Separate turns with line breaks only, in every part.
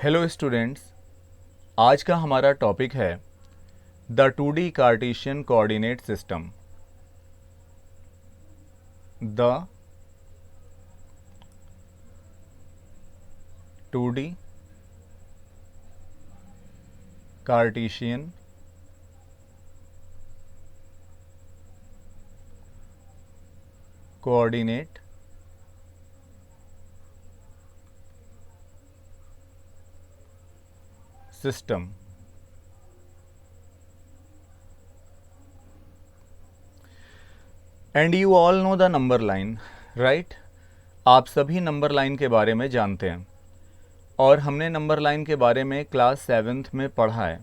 Hello students, आज का हमारा टॉपिक है the 2D Cartesian coordinate system. The 2D Cartesian coordinate system. And you all know the number line, right? आप सभी number line के बारे में जानते हैं और हमने नंबर लाइन के बारे में क्लास 7th में पढ़ा है।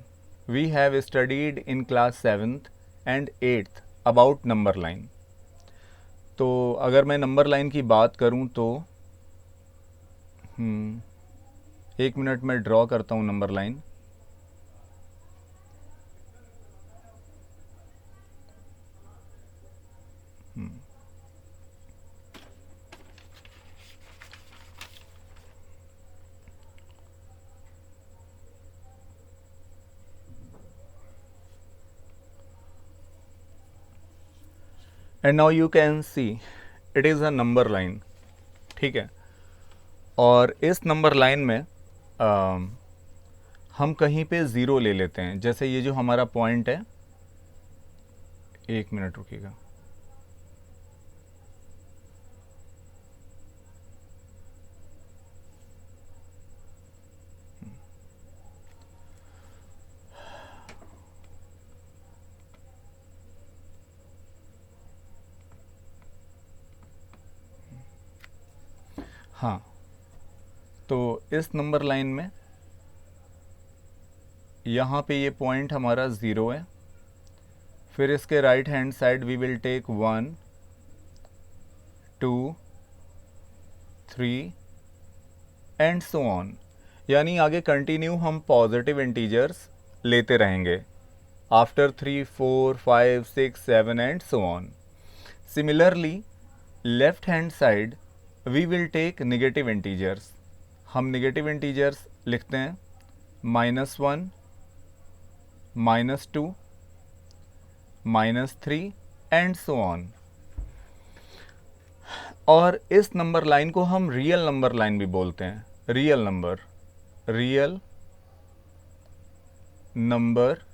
We have studied in class 7th and 8th about number line. तो अगर मैं नंबर लाइन की बात करूं तो एक मिनट में ड्रॉ करता हूं number line. And now you can see it is a number line, ठीक है। और इस नंबर लाइन में हम कहीं पे ज़ीरो ले लेते हैं। जैसे ये जो हमारा पॉइंट है, एक मिनट रुकिएगा। हाँ, तो इस नंबर लाइन में यहाँ पे ये पॉइंट हमारा ज़ीरो है। फिर इसके right hand side we will take 1 2 3 and so on. यानी आगे कंटिन्यू हम पॉजिटिव इंटीजर्स लेते रहेंगे after 3 4 5 6 7 and so on. Similarly left hand side we will take negative integers. हम नेगेटिव इंटीजर्स लिखते हैं -1 -2 -3 एंड सो ऑन। और इस नंबर लाइन को हम रियल नंबर लाइन भी बोलते हैं। Real number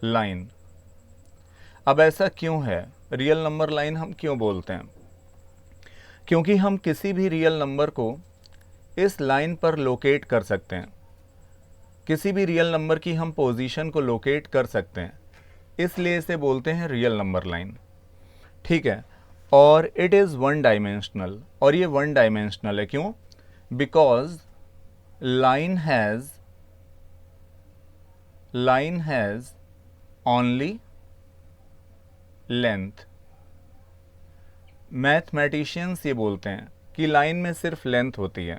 line. अब ऐसा क्यों है? रियल नंबर लाइन हम क्यों बोलते हैं? क्योंकि हम किसी भी रियल नंबर को इस लाइन पर लोकेट कर सकते हैं। किसी भी रियल नंबर की हम पोजीशन को लोकेट कर सकते हैं, इसलिए इसे बोलते हैं रियल नंबर लाइन, ठीक है। और इट इज़ वन डायमेंशनल। और ये वन डायमेंशनल है क्यों? Because line has only length. Mathematicians ये बोलते हैं कि लाइन में सिर्फ लेंथ होती है,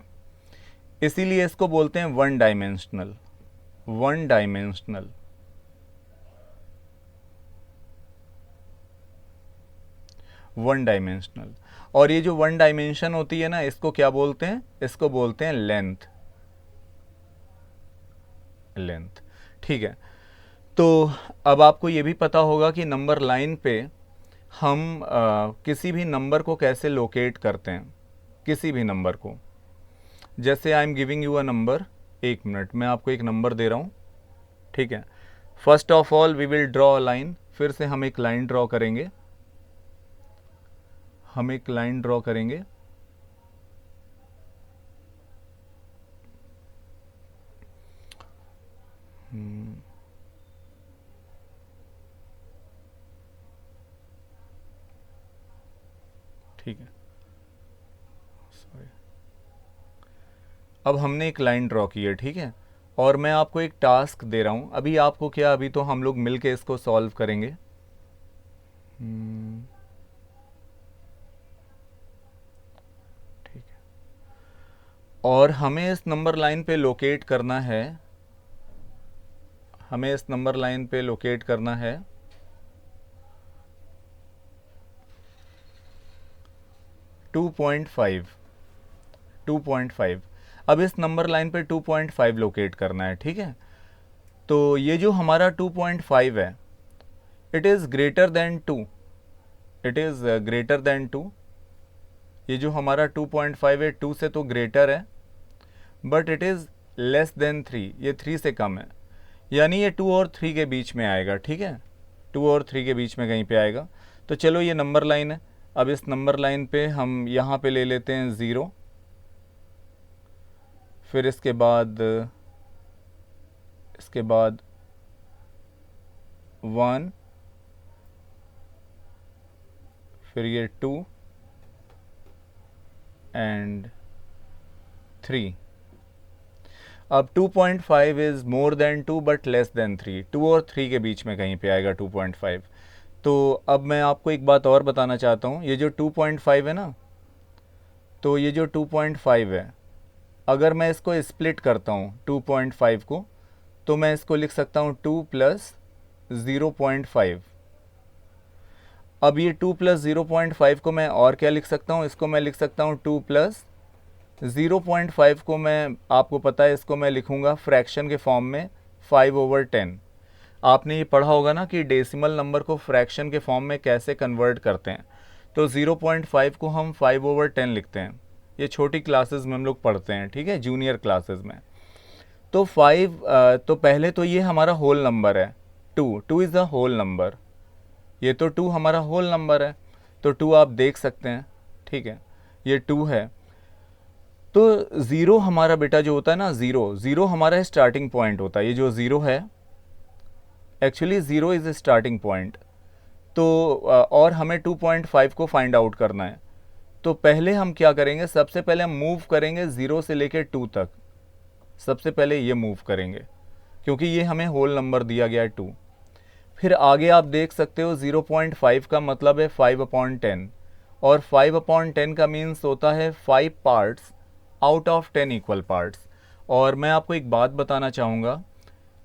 इसीलिए इसको बोलते हैं one dimensional. One dimensional. One dimensional. और ये जो वन डायमेंशन होती है ना, इसको क्या बोलते हैं? इसको बोलते हैं लेंथ। लेंथ, ठीक है। तो अब आपको ये भी पता होगा कि नंबर लाइन पे हम किसी भी नंबर को कैसे लोकेट करते हैं। किसी भी नंबर को, जैसे I am giving you a number. एक मिनट, मैं आपको एक नंबर दे रहा हूँ, ठीक है। First of all we will draw a line. फिर से हम एक लाइन ड्रॉ करेंगे। हम एक लाइन ड्रॉ करेंगे। ठीक है, सॉरी। अब हमने एक लाइन ड्रॉ की है, ठीक है। और मैं आपको एक टास्क दे रहा हूँ। अभी आपको क्या, अभी तो हम लोग मिलके इसको सॉल्व करेंगे। ठीक है। और हमें इस नंबर लाइन पे लोकेट करना है। हमें इस नंबर लाइन पे लोकेट करना है 2.5। 2.5। अब इस नंबर लाइन पे 2.5 लोकेट करना है, ठीक है। तो ये जो हमारा 2.5 है, it is greater than 2, it is greater than 2। ये जो हमारा 2.5 है 2 से तो ग्रेटर है, but it is less than 3, ये 3 से कम है, यानी ये 2 और 3 के बीच में आएगा, ठीक है। 2 और 3 के बीच में कहीं पे आएगा। तो चलो ये नंबर लाइन है, अब इस नंबर लाइन पे हम यहाँ पे ले लेते हैं 0, फिर इसके बाद 1, फिर ये 2 एंड 3। अब 2.5 is more than 2 but less than 3, 2 और 3 के बीच में कहीं पे आएगा 2.5। तो अब मैं आपको एक बात और बताना चाहता हूँ, ये जो 2.5 है ना, तो ये जो 2.5 है, अगर मैं इसको स्प्लिट करता हूँ 2.5 को, तो मैं इसको लिख सकता हूँ 2 प्लस 0.5। अब ये 2 प्लस 0.5 को मैं और क्या लिख सकता हूँ, इसको मैं लिख सकता हूँ 2 प्लस 0.5 को मैं, आपको पता है इसको मैं लिखूँगा फ्रैक्शन के फॉर्म में 5/10। आपने ये पढ़ा होगा ना कि डेसिमल नंबर को फ्रैक्शन के फॉर्म में कैसे कन्वर्ट करते हैं। तो 0.5 को हम 5/10 लिखते हैं, ये छोटी क्लासेस में हम लोग पढ़ते हैं, ठीक है, जूनियर क्लासेस में। तो 5, तो पहले तो ये हमारा होल नंबर है, 2 इज़ अ होल नंबर, ये तो 2 हमारा होल नंबर है, तो 2 आप देख सकते हैं, ठीक है, ये 2 है। तो 0 हमारा बेटा जो होता है ना, 0 हमारा स्टार्टिंग पॉइंट होता है, ये जो 0 है एक्चुअली 0 इज़ स्टार्टिंग पॉइंट। तो और हमें 2.5 को फाइंड आउट करना है। तो पहले हम क्या करेंगे, सबसे पहले हम मूव करेंगे 0 से लेकर 2 तक, सबसे पहले ये मूव करेंगे क्योंकि ये हमें होल नंबर दिया गया है 2। फिर आगे आप देख सकते हो 0.5 का मतलब है 5/10, और 5/10 का मीन्स होता है 5 parts out of 10 equal parts. और मैं आपको एक बात बताना चाहूँगा,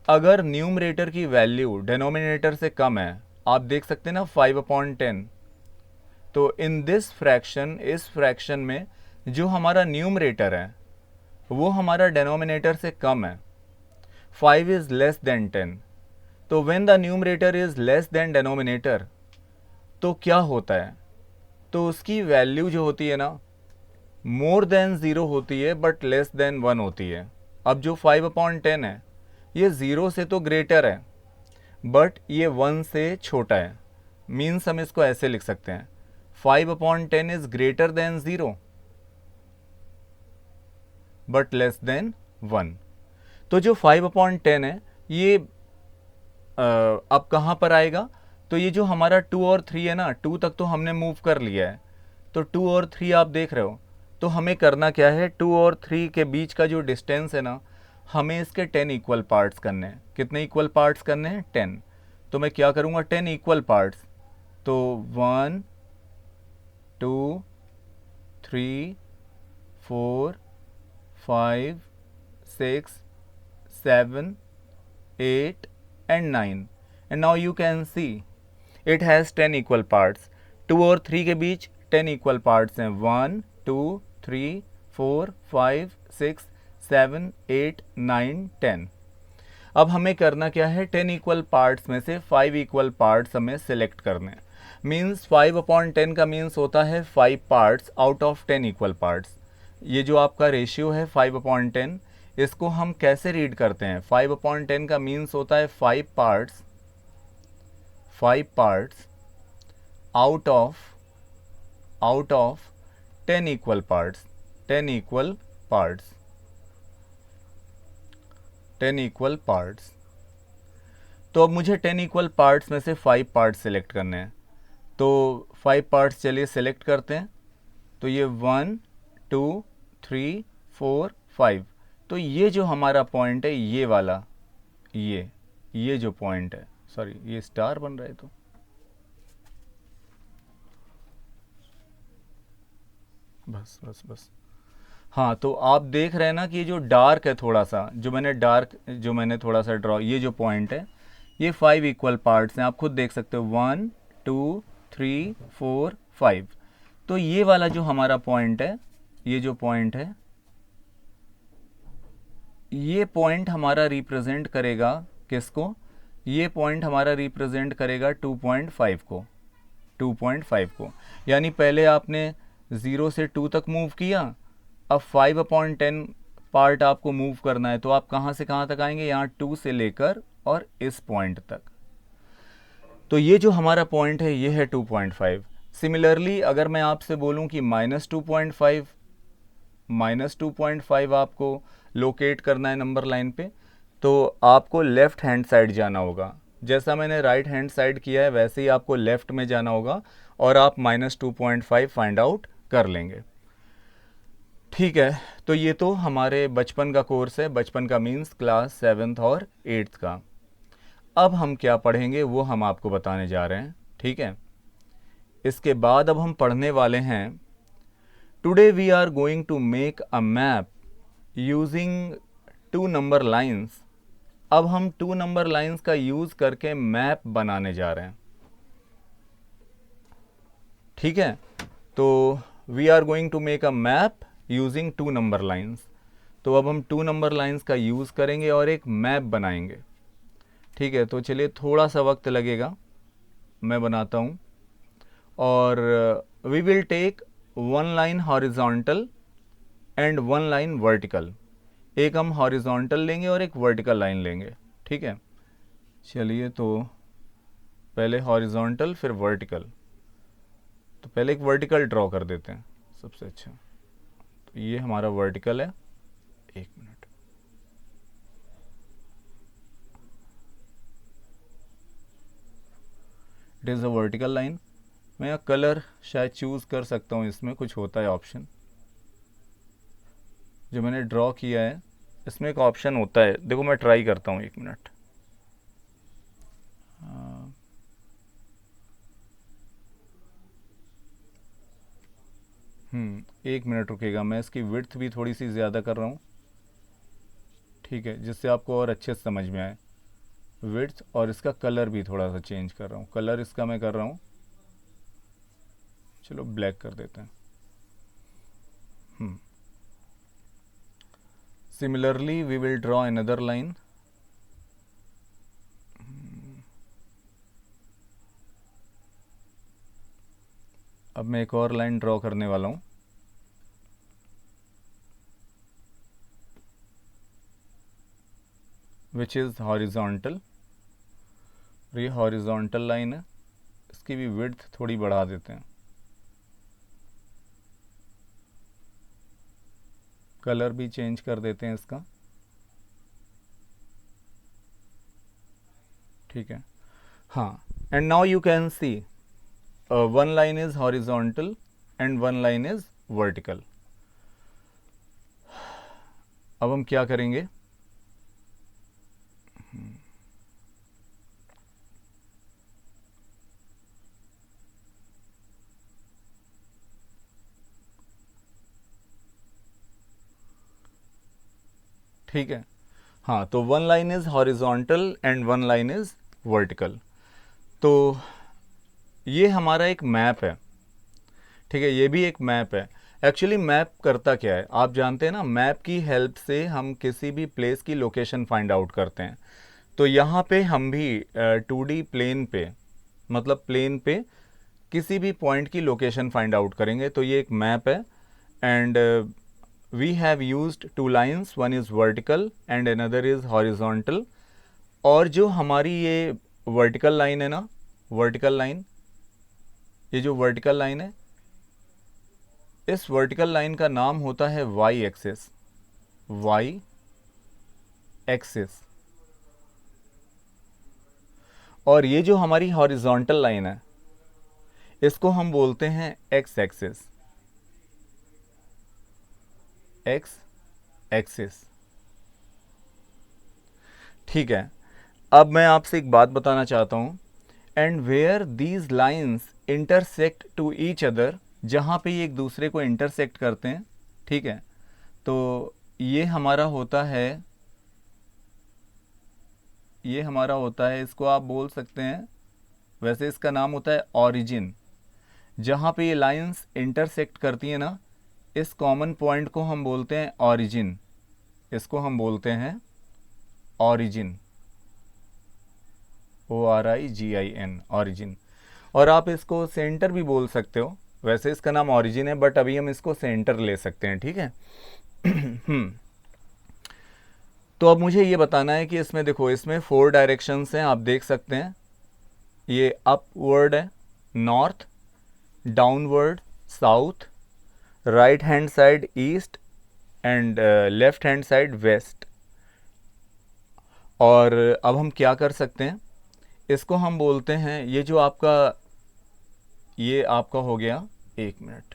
अगर न्यूमरेटर की वैल्यू डिनोमिनेटर से कम है, आप देख सकते हैं ना 5/10, तो इन दिस फ्रैक्शन, इस फ्रैक्शन में जो हमारा न्यूमरेटर है वो हमारा डिनोमिनेटर से कम है, 5 इज़ लेस देन 10। तो when the numerator is less than denominator, तो क्या होता है, तो उसकी वैल्यू जो होती है ना, मोर देन 0 होती है बट लेस देन 1 होती है। अब जो 5/10 है ये 0 से तो ग्रेटर है बट ये 1 से छोटा है, मीन्स हम इसको ऐसे लिख सकते हैं 5/10 is greater than 0 but less than 1। तो जो 5/10 है ये अब कहाँ पर आएगा, तो ये जो हमारा 2 और 3 है ना, 2 तक तो हमने मूव कर लिया है, तो 2 और 3 आप देख रहे हो, तो हमें करना क्या है, 2 और 3 के बीच का जो डिस्टेंस है ना, हमें इसके 10 इक्वल पार्ट्स करने हैं। कितने इक्वल पार्ट्स करने हैं, 10। तो मैं क्या करूँगा, 10 इक्वल पार्ट्स, तो 1 2 3 4 5 6 7 8 and 9, and now you can see it has 10 equal parts। 2 और 3 के बीच 10 equal parts हैं, 1 2 3 4 5 6 7 8 9 10। अब हमें करना क्या है, 10 इक्वल पार्ट्स में से 5 इक्वल पार्ट्स हमें सेलेक्ट करने हैं। मीन्स 5/10 का मीन्स होता है 5 parts out of 10 equal parts. ये जो आपका रेशियो है 5/10, इसको हम कैसे रीड करते हैं, 5/10 का मीन्स होता है 5 parts out of 10 equal parts, 10 equal parts. तो अब मुझे 10 इक्वल पार्ट्स में से 5 पार्ट्स सेलेक्ट करने हैं, तो 5 पार्ट्स चलिए सेलेक्ट करते हैं। तो ये 1 2 3 4 5, तो ये जो हमारा पॉइंट है ये वाला, ये जो पॉइंट है, सॉरी ये स्टार बन रहा है, तो बस हाँ, तो आप देख रहे हैं ना कि जो डार्क है थोड़ा सा, जो मैंने थोड़ा सा ड्रॉ, ये जो पॉइंट है ये 5 इक्वल पार्ट्स हैं, आप खुद देख सकते हो 1 2 3 4 5। तो ये वाला जो हमारा पॉइंट है, ये जो पॉइंट है ये पॉइंट हमारा रिप्रेजेंट करेगा किसको? ये पॉइंट हमारा रिप्रेजेंट करेगा 2.5 को, 2.5 को। यानी पहले आपने 0 से 2 तक मूव किया, अब 5/10 पार्ट आपको मूव करना है, तो आप कहाँ से कहाँ तक आएंगे? यहाँ 2 से लेकर और इस पॉइंट तक। तो ये जो हमारा पॉइंट है ये है 2.5। सिमिलरली अगर मैं आपसे बोलूँ कि -2.5 आपको लोकेट करना है नंबर लाइन पे, तो आपको लेफ़्ट हैंड साइड जाना होगा। जैसा मैंने राइट हैंड साइड किया है वैसे ही आपको लेफ़्ट में जाना होगा और आप -2.5 फाइंड आउट कर लेंगे। ठीक है, तो ये तो हमारे बचपन का कोर्स है, बचपन का मीन्स क्लास 7th और 8th का। अब हम क्या पढ़ेंगे वो हम आपको बताने जा रहे हैं, ठीक है। इसके बाद अब हम पढ़ने वाले हैं, today we are going to make a map using 2 number lines. अब हम 2 नंबर लाइन्स का यूज़ करके मैप बनाने जा रहे हैं, ठीक है। तो we are going to make a map using 2 number lines. तो अब हम 2 नंबर लाइन्स का यूज़ करेंगे और एक मैप बनाएंगे, ठीक है। तो चलिए थोड़ा सा वक्त लगेगा, मैं बनाता हूँ। और we will take 1 line horizontal and 1 line vertical. एक हम हॉरिजॉन्टल लेंगे और एक वर्टिकल लाइन लेंगे, ठीक है। चलिए तो पहले हॉरिजॉन्टल फिर वर्टिकल। तो पहले एक वर्टिकल ड्रॉ कर देते हैं सबसे अच्छा। तो ये हमारा वर्टिकल है, एक minute. It is a vertical line. मैं कलर शायद चूज़ कर सकता हूँ, इसमें कुछ होता है ऑप्शन। जो मैंने ड्रॉ किया है इसमें एक ऑप्शन होता है, देखो मैं ट्राई करता हूँ, एक मिनट। एक मिनट रुकेगा, मैं इसकी विड्थ भी थोड़ी सी ज़्यादा कर रहा हूँ, ठीक है, जिससे आपको और अच्छे से समझ में आए। विड्थ और इसका कलर भी थोड़ा सा चेंज कर रहा हूँ। कलर इसका मैं कर रहा हूँ, चलो ब्लैक कर देते हैं। Similarly we will draw another line. अब मैं एक और लाइन ड्रॉ करने वाला हूँ, विच इज़ हॉरिजॉन्टल। ये हॉरिजॉन्टल लाइन है, इसकी भी विड्थ थोड़ी बढ़ा देते हैं। कलर भी चेंज कर देते हैं इसका, ठीक है। हाँ, and now you can see 1 line is horizontal and 1 line is vertical. अब हम क्या करेंगे, ठीक है। हाँ, तो 1 line is horizontal and 1 line is vertical. तो ये हमारा एक मैप है, ठीक है, ये भी एक मैप है। एक्चुअली मैप करता क्या है, आप जानते हैं ना, मैप की हेल्प से हम किसी भी प्लेस की लोकेशन फाइंड आउट करते हैं। तो यहाँ पे हम भी 2D प्लेन पे, मतलब प्लेन पे किसी भी पॉइंट की लोकेशन फाइंड आउट करेंगे। तो ये एक मैप है and we have used 2 lines, one is vertical and another is horizontal. और जो हमारी ये वर्टिकल लाइन है ना, वर्टिकल लाइन, ये जो वर्टिकल लाइन है, इस वर्टिकल लाइन का नाम होता है वाई एक्सिस, वाई एक्सिस। और ये जो हमारी हॉरिजॉन्टल लाइन है इसको हम बोलते हैं एक्स एक्सिस, एक्स एक्सिस, ठीक है। अब मैं आपसे एक बात बताना चाहता हूँ, and where these lines intersect to each other, जहाँ पे ये एक दूसरे को इंटरसेक्ट करते हैं, ठीक है। तो ये हमारा होता है, ये हमारा होता है, इसको आप बोल सकते हैं, वैसे इसका नाम होता है ऑरिजिन। जहाँ पे ये लाइंस इंटरसेक्ट करती हैं ना, इस कॉमन पॉइंट को हम बोलते हैं ऑरिजिन, इसको हम बोलते हैं ऑरिजिन, ORIGIN, ऑरिजिन। और आप इसको सेंटर भी बोल सकते हो, वैसे इसका नाम ऑरिजिन है बट अभी हम इसको सेंटर ले सकते हैं, ठीक है। तो अब मुझे ये बताना है कि इसमें देखो, इसमें 4 डायरेक्शंस हैं, आप देख सकते हैं। ये अपवर्ड है north, downward south, right hand side east and left hand side west. और अब हम क्या कर सकते हैं, इसको हम बोलते हैं, ये जो आपका, ये आपका हो गया, एक मिनट,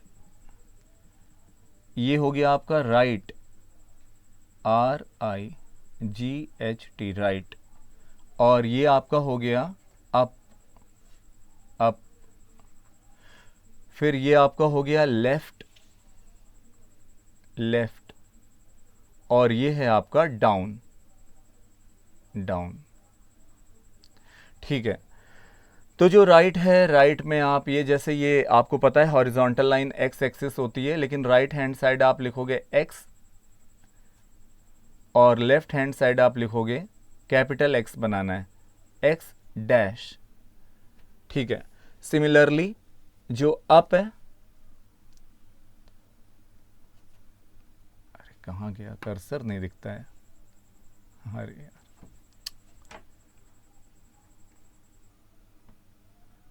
ये हो गया आपका राइट, RIGHT, राइट। और ये आपका हो गया अप, अप। फिर ये आपका हो गया लेफ्ट, लेफ्ट। और ये है आपका डाउन, डाउन, ठीक है। तो जो राइट है, राइट में आप ये, जैसे ये आपको पता है हॉरिजॉन्टल लाइन एक्स एक्सिस होती है, लेकिन राइट हैंड साइड आप लिखोगे एक्स और लेफ्ट हैंड साइड आप लिखोगे कैपिटल एक्स बनाना है, एक्स डैश, ठीक है। सिमिलरली जो अप है, अरे कहाँ गया कर्सर, नहीं दिखता है, अरे यार,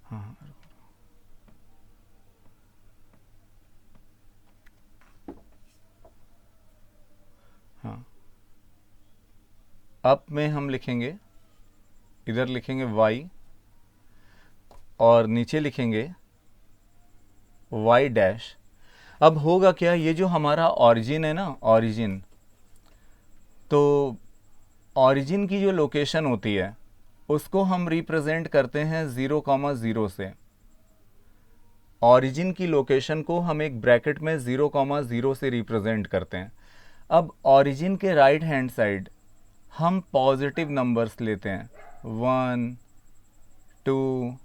हाँ, हाँ, अप में हम लिखेंगे, इधर लिखेंगे वाई और नीचे लिखेंगे वाई डैश। अब होगा क्या, ये जो हमारा ऑरिजिन है ना, ऑरिजिन, तो ऑरिजिन की जो लोकेशन होती है उसको हम रिप्रेजेंट करते हैं 0,0 से। ऑरिजिन की लोकेशन को हम एक ब्रैकेट में 0,0 से रिप्रेजेंट करते हैं। अब ऑरिजिन के राइट हैंड साइड हम पॉजिटिव नंबर्स लेते हैं, 1 2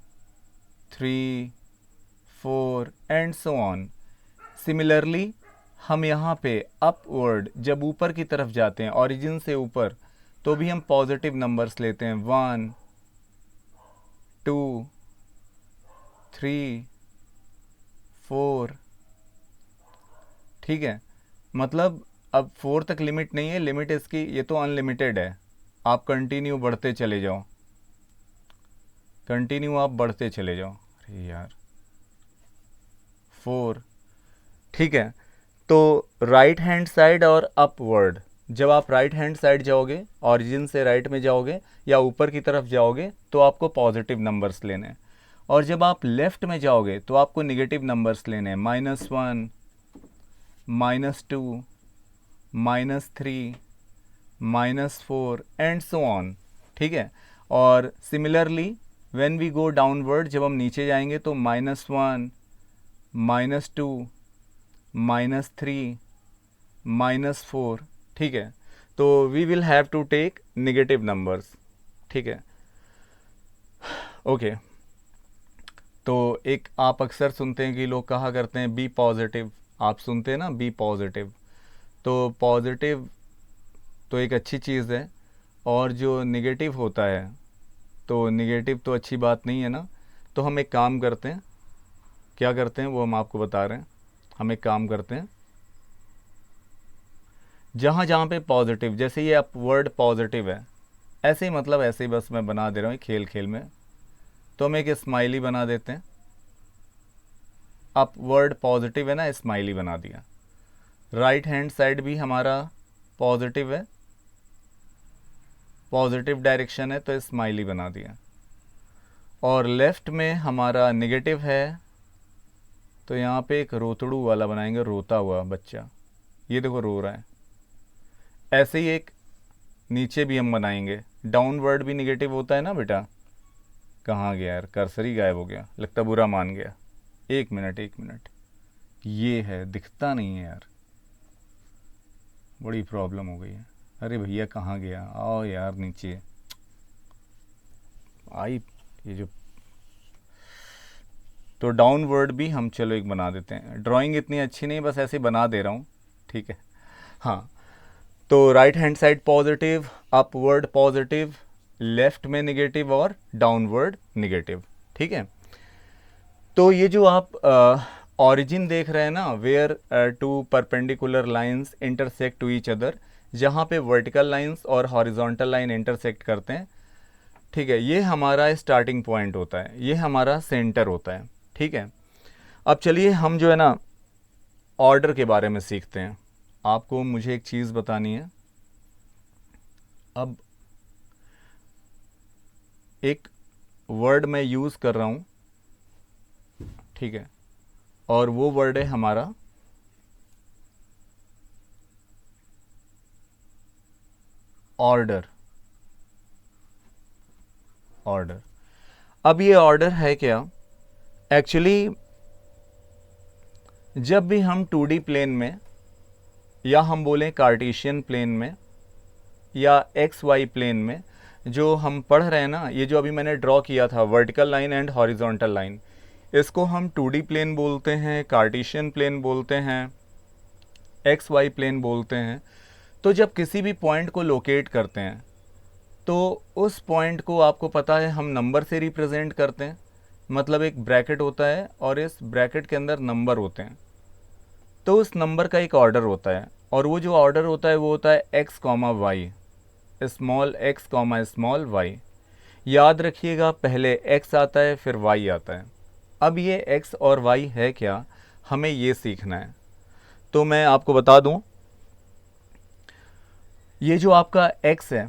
3 4 एंड सो ऑन। सिमिलरली हम यहाँ पे अपवर्ड, जब ऊपर की तरफ जाते हैं ऑरिजिन से ऊपर, तो भी हम पॉजिटिव नंबर्स लेते हैं, 1 2 3 4, ठीक है। मतलब अब 4 तक लिमिट नहीं है, लिमिट इसकी, ये तो अनलिमिटेड है, आप कंटिन्यू बढ़ते चले जाओ, कंटिन्यू आप बढ़ते चले जाओ। अरे यार, 4, ठीक है। तो राइट हैंड साइड और अपवर्ड, जब आप राइट हैंड साइड जाओगे, ऑरिजिन से राइट में जाओगे या ऊपर की तरफ जाओगे, तो आपको पॉजिटिव नंबर्स लेने हैं। और जब आप लेफ्ट में जाओगे तो आपको निगेटिव नंबर्स लेने हैं, -1 -2 -3 -4 एंड सो ऑन, ठीक है। और similarly when we go downward, जब हम नीचे जाएंगे तो -1 -2 -3 -4, ठीक है। तो we will have to take negative numbers, ठीक है, ओके। तो एक आप अक्सर सुनते हैं कि लोग कहा करते हैं बी पॉजिटिव, आप सुनते हैं ना बी पॉजिटिव। तो पॉजिटिव तो एक अच्छी चीज़ है, और जो निगेटिव होता है, तो निगेटिव तो अच्छी बात नहीं है ना। तो हम एक काम करते हैं, क्या करते हैं वो हम आपको बता रहे हैं। हम एक काम करते हैं, जहाँ जहाँ पे पॉजिटिव, जैसे ये अप वर्ड पॉजिटिव है, ऐसे ही, मतलब ऐसे ही बस मैं बना दे रहा हूँ खेल खेल में। तो हम एक स्माइली बना देते हैं, अप वर्ड पॉजिटिव है ना, स्माइली बना दिया। राइट हैंड साइड भी हमारा पॉजिटिव है, पॉजिटिव डायरेक्शन है, तो स्माइली बना दिया। और लेफ्ट में हमारा नेगेटिव है, तो यहाँ पे एक रोतड़ू वाला बनाएंगे, रोता हुआ बच्चा, ये देखो रो रहा है। ऐसे ही एक नीचे भी हम बनाएंगे, डाउनवर्ड भी निगेटिव होता है ना बेटा। कहाँ गया यार, कर्सर ही गायब हो गया, लगता बुरा मान गया। एक मिनट, एक मिनट, ये है, दिखता नहीं है यार, बड़ी प्रॉब्लम हो गई है। अरे भैया कहाँ गया, आओ यार नीचे आई, ये जो, तो डाउनवर्ड भी हम चलो एक बना देते हैं। ड्राइंग इतनी अच्छी नहीं, बस ऐसे बना दे रहा हूँ, ठीक है। हाँ, तो right hand side positive, upward positive, left में निगेटिव और डाउनवर्ड निगेटिव। ठीक है, तो ये जो आप ऑरिजिन देख रहे हैं ना, where two perpendicular lines intersect to each other, जहाँ पे वर्टिकल लाइंस और हॉरिजॉन्टल लाइन इंटरसेक्ट करते हैं, ठीक है, ये हमारा स्टार्टिंग पॉइंट होता है, ये हमारा सेंटर होता है। ठीक है, अब चलिए हम जो है ना ऑर्डर के बारे में सीखते हैं। आपको मुझे एक चीज़ बतानी है। अब एक वर्ड मैं यूज़ कर रहा हूँ, ठीक है, और वो वर्ड है हमारा ऑर्डर। ऑर्डर, अब ये ऑर्डर है क्या? एक्चुअली जब भी हम 2D प्लेन में, या हम बोलें कार्टेशियन प्लेन में, या एक्स वाई प्लेन में जो हम पढ़ रहे हैं ना, ये जो अभी मैंने ड्रॉ किया था vertical line and horizontal line, इसको हम 2D प्लेन बोलते हैं, कार्टेशियन प्लेन बोलते हैं, एक्स वाई प्लेन बोलते हैं। तो जब किसी भी पॉइंट को लोकेट करते हैं तो उस पॉइंट को आपको पता है हम नंबर से रिप्रेजेंट करते हैं। मतलब एक ब्रैकेट होता है और इस ब्रैकेट के अंदर नंबर होते हैं, तो उस नंबर का एक ऑर्डर होता है, और वो जो ऑर्डर होता है वो होता है x comma y, small x comma small y. याद रखिएगा, पहले एक्स आता है फिर वाई आता है। अब ये एक्स और वाई है क्या, हमें ये सीखना है। तो मैं आपको बता दूं, ये जो आपका एक्स है,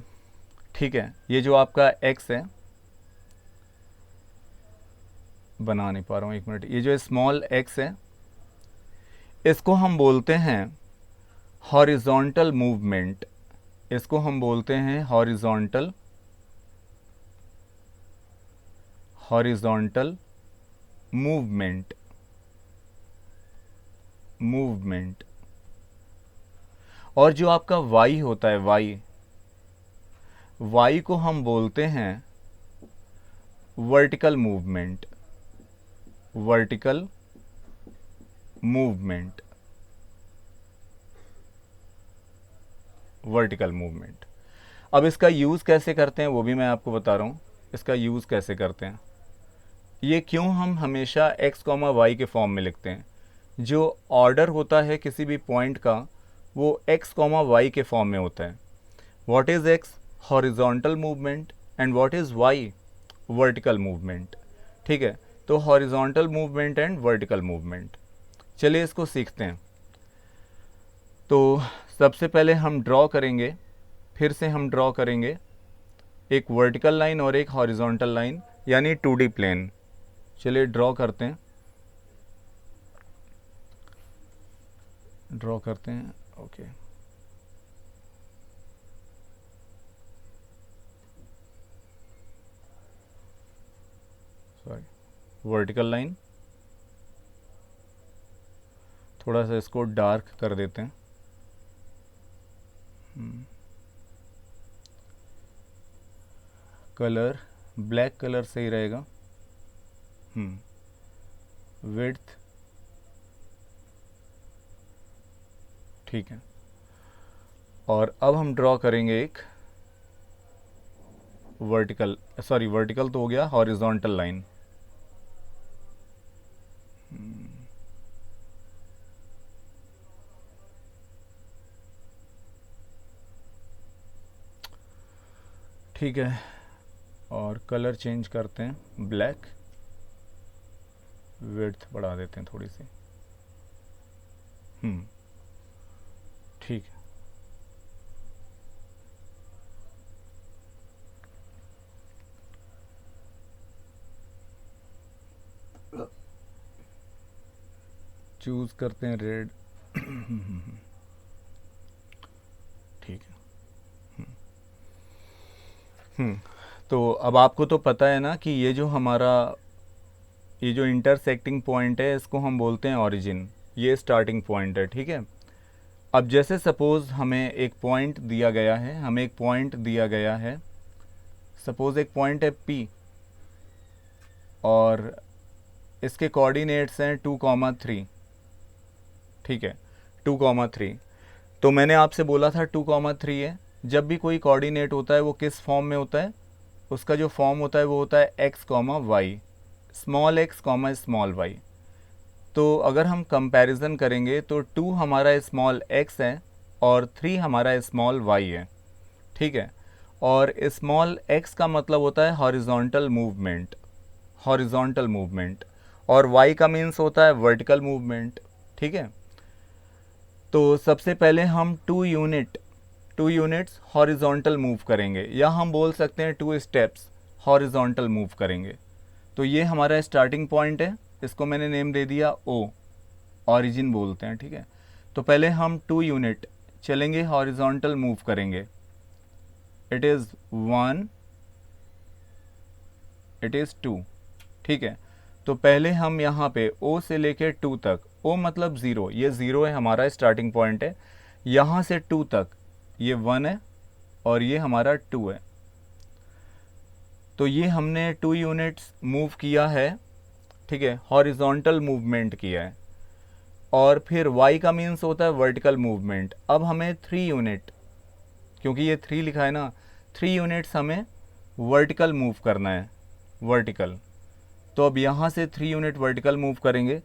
ठीक है, ये जो आपका एक्स है, बना नहीं पा रहा हूँ, एक मिनट, ये जो स्मॉल एक्स है, इसको हम बोलते हैं हॉरिजॉन्टल मूवमेंट। इसको हम बोलते हैं हॉरिजॉन्टल, हॉरिजॉन्टल मूवमेंट, मूवमेंट। और जो आपका वाई होता है, वाई, वाई को हम बोलते हैं vertical movement, vertical movement, vertical movement. अब इसका यूज़ कैसे करते हैं वो भी मैं आपको बता रहा हूँ। इसका यूज़ कैसे करते हैं, ये क्यों हम हमेशा एक्स कॉमा वाई के फॉर्म में लिखते हैं। जो ऑर्डर होता है किसी भी पॉइंट का वो एक्स कॉमा वाई के फॉर्म में होता है। What is x? Horizontal movement, and what is Y? Vertical movement. ठीक है, तो horizontal movement and vertical movement. चलिए इसको सीखते हैं। तो सबसे पहले हम ड्रॉ करेंगे, फिर से हम ड्रॉ करेंगे एक वर्टिकल लाइन और एक हॉरिजॉन्टल लाइन, यानी 2D प्लेन। चलिए ड्रॉ करते हैं, ड्रॉ करते हैं। ओके, सॉरी, वर्टिकल लाइन, थोड़ा सा इसको डार्क कर देते हैं। कलर ब्लैक कलर सही रहेगा। विड्थ, ठीक है। और अब हम ड्रॉ करेंगे एक वर्टिकल, सॉरी वर्टिकल तो हो गया, हॉरिजॉन्टल लाइन। ठीक है, और कलर चेंज करते हैं, ब्लैक, विड्थ बढ़ा देते हैं थोड़ी सी। ठीक है, चूज करते हैं रेड। ठीक है। तो अब आपको तो पता है ना कि ये जो हमारा, ये जो इंटरसेक्टिंग पॉइंट है इसको हम बोलते हैं ओरिजिन, ये स्टार्टिंग पॉइंट है। ठीक है, अब जैसे सपोज़ हमें एक पॉइंट दिया गया है, हमें एक पॉइंट दिया गया है, सपोज़ एक पॉइंट है P, और इसके कोऑर्डिनेट्स हैं 2,3। ठीक है, 2,3। तो मैंने आपसे बोला था 2,3 है। जब भी कोई कोऑर्डिनेट होता है वो किस फॉर्म में होता है, उसका जो फॉर्म होता है वो होता है x, y, small x, small y। तो अगर हम कंपैरिजन करेंगे तो 2 हमारा स्मॉल x है और 3 हमारा स्मॉल y है, ठीक है। और स्मॉल x का मतलब होता है हॉरिजॉन्टल मूवमेंट, हॉरिजॉन्टल मूवमेंट, और y का मीन्स होता है वर्टिकल मूवमेंट, ठीक है। तो सबसे पहले हम 2 यूनिट्स हॉरिजॉन्टल मूव करेंगे, या हम बोल सकते हैं 2 स्टेप्स हॉरिजॉन्टल मूव करेंगे। तो ये हमारा स्टार्टिंग पॉइंट है, इसको मैंने नेम दे दिया O, ऑरिजिन बोलते हैं, ठीक है। तो पहले हम 2 यूनिट चलेंगे, हॉरिजॉन्टल मूव करेंगे। इट इज़ 1, इट इज़ 2, ठीक है। तो पहले हम यहाँ पे O से लेके 2 तक, O मतलब ज़ीरो, ये ज़ीरो है हमारा स्टार्टिंग पॉइंट है। यहाँ से 2 तक ये 1 है और ये हमारा 2 है। तो ये हमने 2 यूनिट्स मूव किया है, ठीक है, हॉरिजॉन्टल मूवमेंट किया है। और फिर y का मीन्स होता है वर्टिकल मूवमेंट। अब हमें 3 यूनिट, क्योंकि ये 3 लिखा है ना, 3 यूनिट्स हमें वर्टिकल मूव करना है, वर्टिकल। तो अब यहाँ से 3 यूनिट वर्टिकल मूव करेंगे।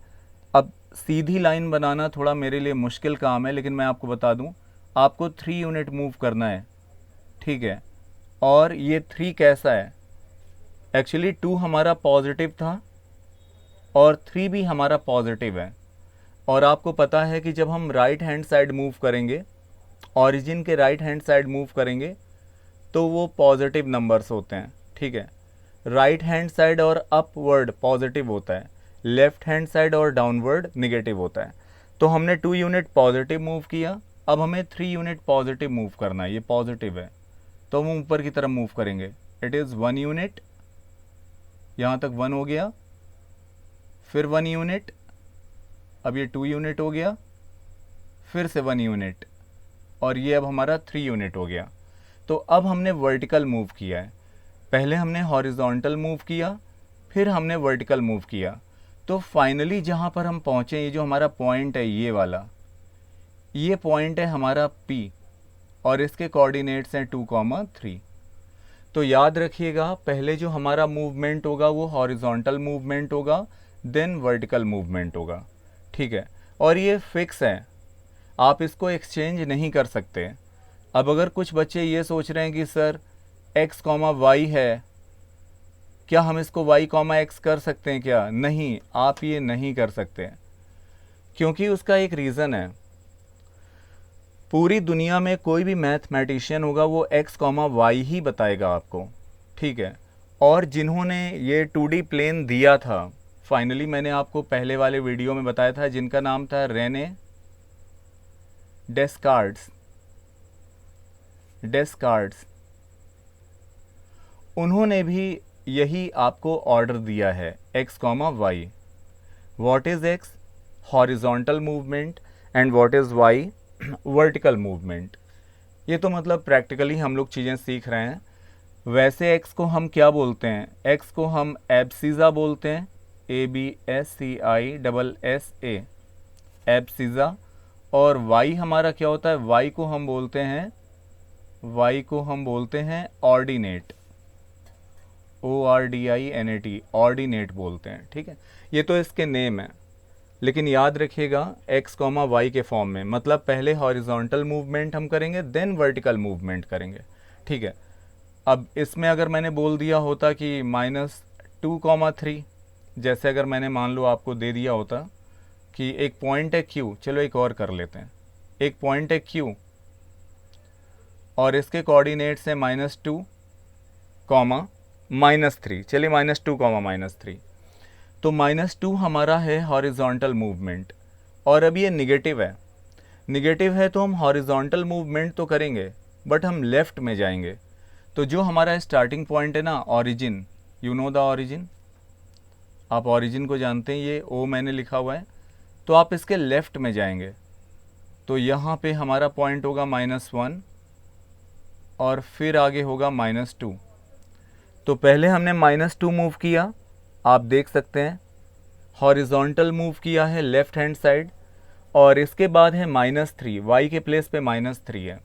अब सीधी लाइन बनाना थोड़ा मेरे लिए मुश्किल काम है, लेकिन मैं आपको बता दूँ, आपको 3 यूनिट मूव करना है, ठीक है। और ये 3 कैसा है, एक्चुअली 2 हमारा पॉजिटिव था और 3 भी हमारा पॉजिटिव है। और आपको पता है कि जब हम राइट हैंड साइड मूव करेंगे, ऑरिजिन के राइट हैंड साइड मूव करेंगे, तो वो पॉजिटिव नंबर्स होते हैं, ठीक है। राइट हैंड साइड और अपवर्ड पॉजिटिव होता है, लेफ्ट हैंड साइड और डाउनवर्ड निगेटिव होता है। तो हमने 2 यूनिट पॉजिटिव मूव किया, अब हमें 3 यूनिट पॉजिटिव मूव करना है, ये पॉजिटिव है तो हम ऊपर की तरफ मूव करेंगे। इट इज़ 1 यूनिट, यहाँ तक 1 हो गया, फिर 1 यूनिट, अब ये 2 यूनिट हो गया, फिर से 1 यूनिट, और ये अब हमारा 3 यूनिट हो गया। तो अब हमने वर्टिकल मूव किया है, पहले हमने हॉरिजॉन्टल मूव किया, फिर हमने वर्टिकल मूव किया। तो फाइनली जहाँ पर हम पहुँचे, ये जो हमारा पॉइंट है, ये वाला, ये पॉइंट है हमारा P, और इसके कोऑर्डिनेट्स हैं 2, 3। तो याद रखिएगा, पहले जो हमारा मूवमेंट होगा वो हॉरिजॉन्टल मूवमेंट होगा, देन वर्टिकल मूवमेंट होगा, ठीक है। और ये फिक्स है, आप इसको एक्सचेंज नहीं कर सकते। अब अगर कुछ बच्चे ये सोच रहे हैं कि सर x, y है, क्या हम इसको y, x कर सकते हैं क्या? नहीं, आप ये नहीं कर सकते, क्योंकि उसका एक रीज़न है। पूरी दुनिया में कोई भी मैथमेटिशियन होगा वो x, y ही बताएगा आपको, ठीक है। और जिन्होंने ये 2D प्लेन दिया था, फाइनली मैंने आपको पहले वाले वीडियो में बताया था, जिनका नाम था रेने डेस्कार्ट्स, उन्होंने भी यही आपको ऑर्डर दिया है, x, y। What is x? Horizontal movement, and what is y? Vertical movement. ये तो मतलब प्रैक्टिकली हम लोग चीज़ें सीख रहे हैं। वैसे x को हम क्या बोलते हैं? x को हम एब्सिसा बोलते हैं, ABSCISSA, एब्सिसा। और y हमारा क्या होता है? y को हम बोलते हैं ऑर्डिनेट, ORDINAT, ऑर्डिनेट बोलते हैं, ठीक है। ये तो इसके नेम है, लेकिन याद रखिएगा x, y के फॉर्म में, मतलब पहले हॉरिजॉन्टल मूवमेंट हम करेंगे, देन वर्टिकल मूवमेंट करेंगे, ठीक है। अब इसमें अगर मैंने बोल दिया होता कि -2, 3, जैसे अगर मैंने मान लो आपको दे दिया होता कि एक पॉइंट है Q, चलो एक और कर लेते हैं, एक पॉइंट है Q और इसके कोऑर्डिनेट्स हैं -2, -3, चलिए -2, -3। तो -2 हमारा है हॉरिजॉन्टल मूवमेंट, और अब ये निगेटिव है तो हम हॉरिजॉन्टल मूवमेंट तो करेंगे, बट हम लेफ़्ट में जाएंगे। तो जो हमारा स्टार्टिंग पॉइंट है ना, origin, you know the origin, आप ऑरिजिन को जानते हैं, ये O मैंने लिखा हुआ है, तो आप इसके लेफ़्ट में जाएंगे। तो यहाँ पे हमारा पॉइंट होगा -1 और फिर आगे होगा -2। तो पहले हमने -2 मूव किया, आप देख सकते हैं, हॉरिजॉन्टल मूव किया है लेफ़्ट हैंड साइड, और इसके बाद है -3, y के प्लेस पे -3 है,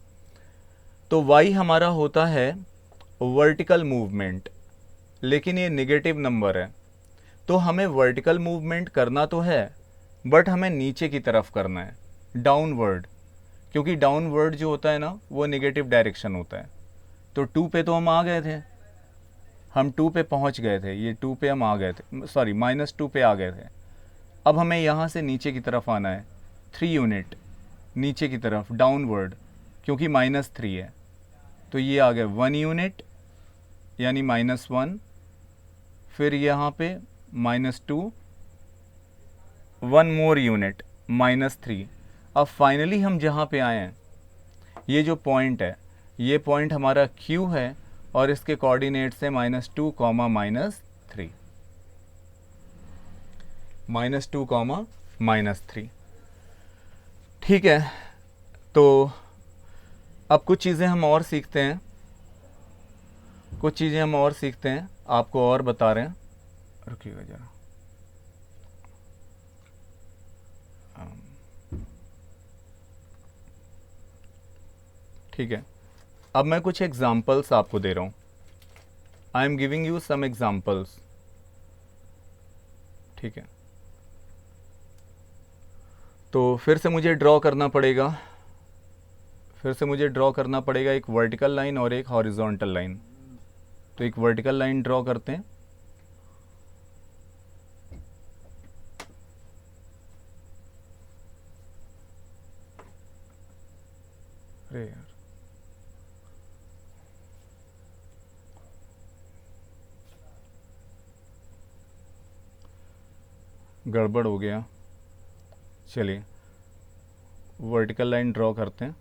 तो y हमारा होता है वर्टिकल मूवमेंट, लेकिन ये नेगेटिव नंबर है। तो हमें वर्टिकल मूवमेंट करना तो है, बट हमें नीचे की तरफ करना है, डाउनवर्ड, क्योंकि डाउनवर्ड जो होता है ना वो नेगेटिव डायरेक्शन होता है। तो 2 पे तो हम आ गए थे, हम 2 पे पहुंच गए थे, ये 2 पे हम आ गए थे, सॉरी -2 पे आ गए थे। अब हमें यहाँ से नीचे की तरफ आना है, 3 यूनिट नीचे की तरफ, डाउनवर्ड, क्योंकि -3 है। तो ये आ गया 1 यूनिट यानी -1, फिर यहाँ पे -2, 1 मोर यूनिट -3। अब फाइनली हम जहाँ पे आए हैं, ये जो पॉइंट है, ये पॉइंट हमारा Q है और इसके कोऑर्डिनेट्स है -2, -3, -2, -3। ठीक है, तो अब कुछ चीज़ें हम और सीखते हैं, आपको और बता रहे हैं। रुकिएगा जरा, ठीक है। अब मैं कुछ एग्जाम्पल्स आपको दे रहा हूँ, I am giving you some examples, ठीक है। तो फिर से मुझे ड्रॉ करना पड़ेगा, एक वर्टिकल लाइन और एक हॉरिजॉन्टल लाइन। तो एक वर्टिकल लाइन ड्रॉ करते हैं, अरे यार गड़बड़ हो गया, चलिए वर्टिकल लाइन ड्रॉ करते हैं।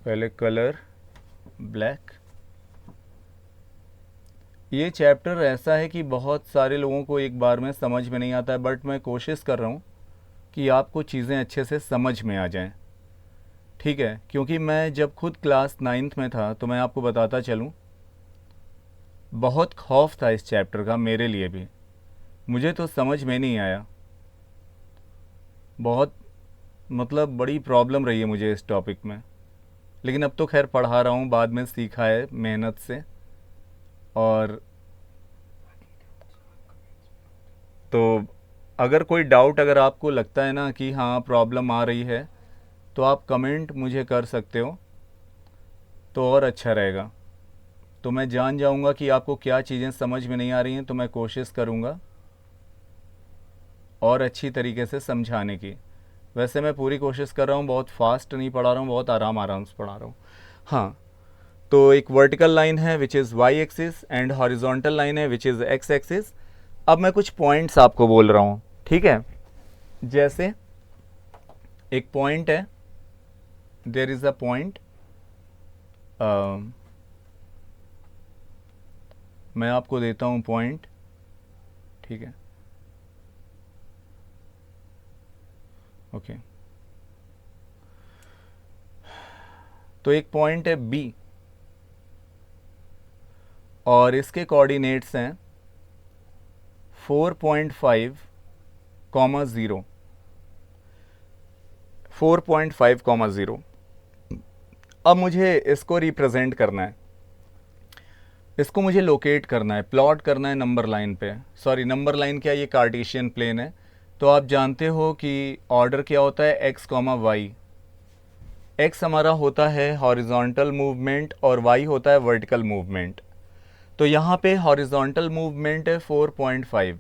पहले कलर ब्लैक। ये चैप्टर ऐसा है कि बहुत सारे लोगों को एक बार में समझ में नहीं आता है, बट मैं कोशिश कर रहा हूँ कि आपको चीज़ें अच्छे से समझ में आ जाएं, ठीक है। क्योंकि मैं जब खुद क्लास 9th में था, तो मैं आपको बताता चलूँ, बहुत खौफ था इस चैप्टर का, मेरे लिए भी, मुझे तो समझ में नहीं आया, बहुत मतलब बड़ी प्रॉब्लम रही है मुझे इस टॉपिक में। लेकिन अब तो खैर पढ़ा रहा हूँ, बाद में सीखा है मेहनत से। और तो अगर कोई डाउट अगर आपको लगता है ना कि हाँ प्रॉब्लम आ रही है, तो आप कमेंट मुझे कर सकते हो, तो और अच्छा रहेगा। तो मैं जान जाऊँगा कि आपको क्या चीज़ें समझ में नहीं आ रही हैं, तो मैं कोशिश करूँगा और अच्छी तरीके से समझाने की। वैसे मैं पूरी कोशिश कर रहा हूँ, बहुत फास्ट नहीं पढ़ा रहा हूँ, बहुत आराम से पढ़ा रहा हूँ। हाँ, तो एक वर्टिकल लाइन है which is why axis and horizontal line है विच इज़ एक्स एक्सिस। अब मैं कुछ पॉइंट्स आपको बोल रहा हूँ, ठीक है। जैसे एक पॉइंट है, देयर इज़ अ पॉइंट, मैं आपको देता हूँ पॉइंट, ठीक है, ओके। तो एक पॉइंट है B और इसके कोऑर्डिनेट्स हैं 4.5, 0, 4.5, 0। अब मुझे इसको रिप्रेजेंट करना है, इसको मुझे लोकेट करना है, प्लॉट करना है नंबर लाइन पे। सॉरी, नंबर लाइन क्या, ये कार्टेशियन प्लेन है। तो आप जानते हो कि ऑर्डर क्या होता है, एक्स, वाई। एक्स हमारा होता है हॉरिजॉन्टल मूवमेंट और वाई होता है वर्टिकल मूवमेंट। तो यहाँ पे हॉरिजॉन्टल मूवमेंट है 4.5,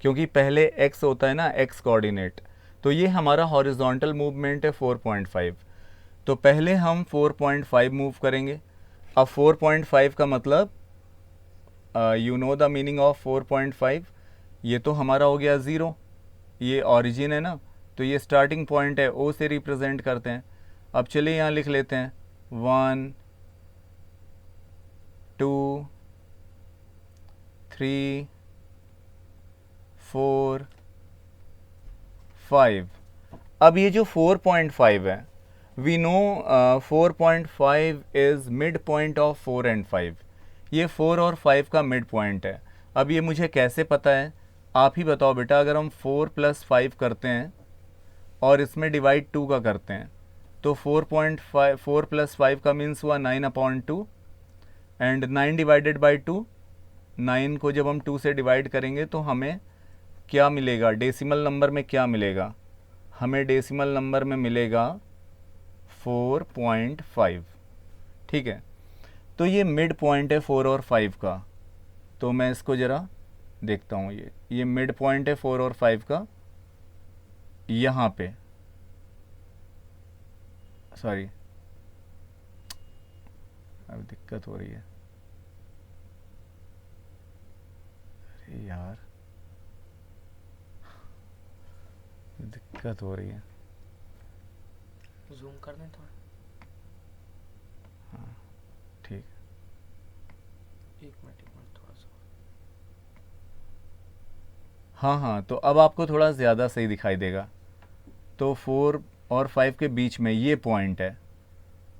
क्योंकि पहले एक्स होता है ना, एक्स कोऑर्डिनेट। तो ये हमारा हॉरिजॉन्टल मूवमेंट है 4.5। तो पहले हम 4.5 मूव करेंगे। अब 4.5 का मतलब you know the meaning of 4.5, ये तो हमारा हो गया 0, ये ऑरिजिन है ना, तो ये स्टार्टिंग पॉइंट है, ओ से रिप्रेजेंट करते हैं। अब चलिए यहाँ लिख लेते हैं 1, 2, 3, 4, 5। अब ये जो 4.5 है, we know 4.5 is mid point of 4 and 5। ये 4 और 5 का मिड पॉइंट है। अब ये मुझे कैसे पता है, आप ही बताओ बेटा। अगर हम 4 + 5 करते हैं और इसमें डिवाइड 2 का करते हैं तो 4.5 4 + 5 का मीन्स हुआ 9/2 एंड 9 डिवाइडेड बाई 2। 9 को जब हम 2 से डिवाइड करेंगे तो हमें क्या मिलेगा, डेसिमल नंबर में क्या मिलेगा? हमें डेसिमल नंबर में मिलेगा 4.5। ठीक है, तो ये मिड पॉइंट है 4 और 5 का। तो मैं इसको ज़रा देखता हूँ। ये मिड पॉइंट है 4 और 5 का, यहाँ पे, सॉरी अब दिक्कत हो रही है। अरे यार दिक्कत हो रही है।
जूम कर दें थोड़ा।
हाँ ठीक।
एक मिनट थोड़ा सा।
हाँ, तो अब आपको थोड़ा ज़्यादा सही दिखाई देगा। तो 4 और 5 के बीच में ये पॉइंट है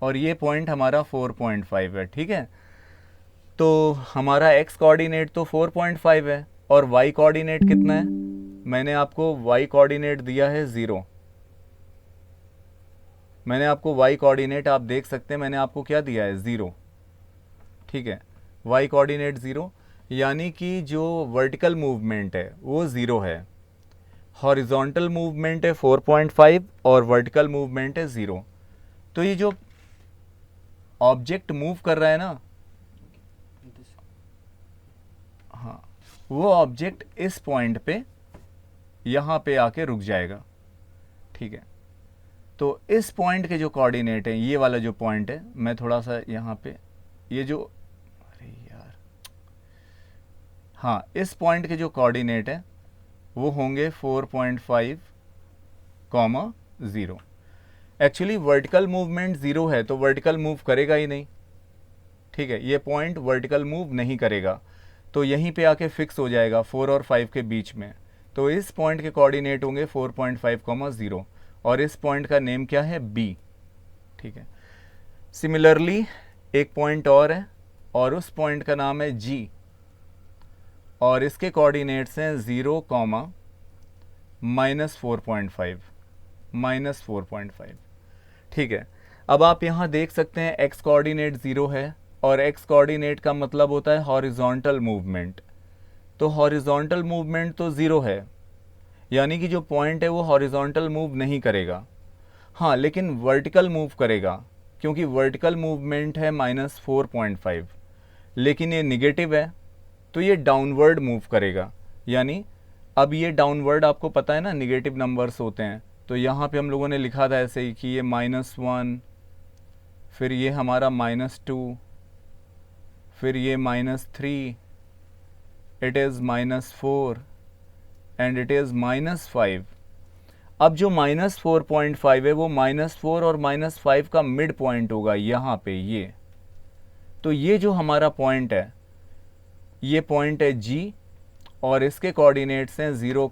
और ये पॉइंट हमारा 4.5 है। ठीक है, तो हमारा x कोऑर्डिनेट तो 4.5 है और y कोऑर्डिनेट कितना है? मैंने आपको y कोऑर्डिनेट दिया है 0। मैंने आपको y कोऑर्डिनेट, आप देख सकते हैं, मैंने आपको क्या दिया है? 0। ठीक है, y कोऑर्डिनेट 0, यानी कि जो वर्टिकल मूवमेंट है वो 0 है। हॉरिजॉन्टल मूवमेंट है 4.5 और वर्टिकल मूवमेंट है 0। तो ये जो ऑब्जेक्ट मूव कर रहा है ना, हाँ, वो ऑब्जेक्ट इस पॉइंट पे यहाँ पे आके रुक जाएगा। ठीक है, तो इस पॉइंट के जो कोऑर्डिनेट है, ये वाला जो पॉइंट है, मैं थोड़ा सा यहाँ पे ये जो, अरे यार, हाँ, इस पॉइंट के जो कोऑर्डिनेट है वो होंगे 4.5, 0। एक्चुअली वर्टिकल मूवमेंट 0 है तो वर्टिकल मूव करेगा ही नहीं। ठीक है, ये पॉइंट वर्टिकल मूव नहीं करेगा, तो यहीं पे आके फिक्स हो जाएगा 4 और 5 के बीच में। तो इस पॉइंट के कोऑर्डिनेट होंगे 4.5, 0 और इस पॉइंट का नेम क्या है? बी। ठीक है, सिमिलरली एक पॉइंट और है और उस पॉइंट का नाम है जी और इसके कोऑर्डिनेट्स हैं 0, -4.5। ठीक है, अब आप यहाँ देख सकते हैं x कोऑर्डिनेट 0 है और x कोऑर्डिनेट का मतलब होता है हॉरिजॉन्टल मूवमेंट। तो हॉरिजॉन्टल मूवमेंट तो 0 है, यानी कि जो पॉइंट है वो हॉरिजॉन्टल मूव नहीं करेगा। हाँ, लेकिन वर्टिकल मूव करेगा, क्योंकि वर्टिकल मूवमेंट है -4.5, लेकिन ये निगेटिव है तो ये डाउनवर्ड मूव करेगा। यानी अब ये डाउनवर्ड, आपको पता है ना निगेटिव नंबर्स होते हैं, तो यहाँ पे हम लोगों ने लिखा था ऐसे ही कि ये -1, फिर ये हमारा -2, फिर ये -3, it is -4 and it is -5। अब जो -4.5 है वो -4 और -5 का मिड पॉइंट होगा यहाँ पे ये। तो ये जो हमारा पॉइंट है, ये पॉइंट है जी और इसके कोऑर्डिनेट्स हैं 0,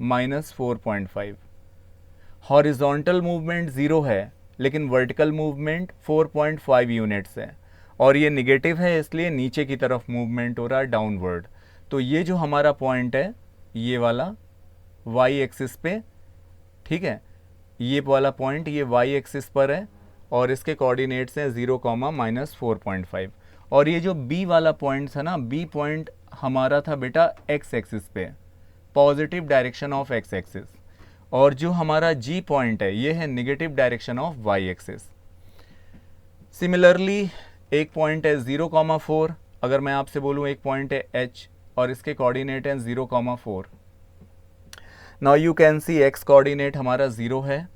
-4.5। हॉरिजॉन्टल मूवमेंट 0 है लेकिन वर्टिकल मूवमेंट 4.5 यूनिट्स है और ये निगेटिव है, इसलिए नीचे की तरफ मूवमेंट हो रहा है, डाउनवर्ड। तो ये जो हमारा पॉइंट है, ये वाला वाई एक्सिस पे, ठीक है, ये वाला पॉइंट ये वाई एक्सिस पर है और इसके कोऑर्डिनेट्स हैं 0, -4.5। और ये जो बी वाला पॉइंट था ना, बी पॉइंट हमारा था बेटा एक्स एक्सिस पे, positive direction of x axis, और जो हमारा जी पॉइंट है ये है negative direction of y axis. Similarly एक पॉइंट है 0, 4। अगर मैं आपसे बोलूँ एक पॉइंट है एच और इसके कोऑर्डिनेट हैं 0, 4। Now you can see x coordinate हमारा 0 है।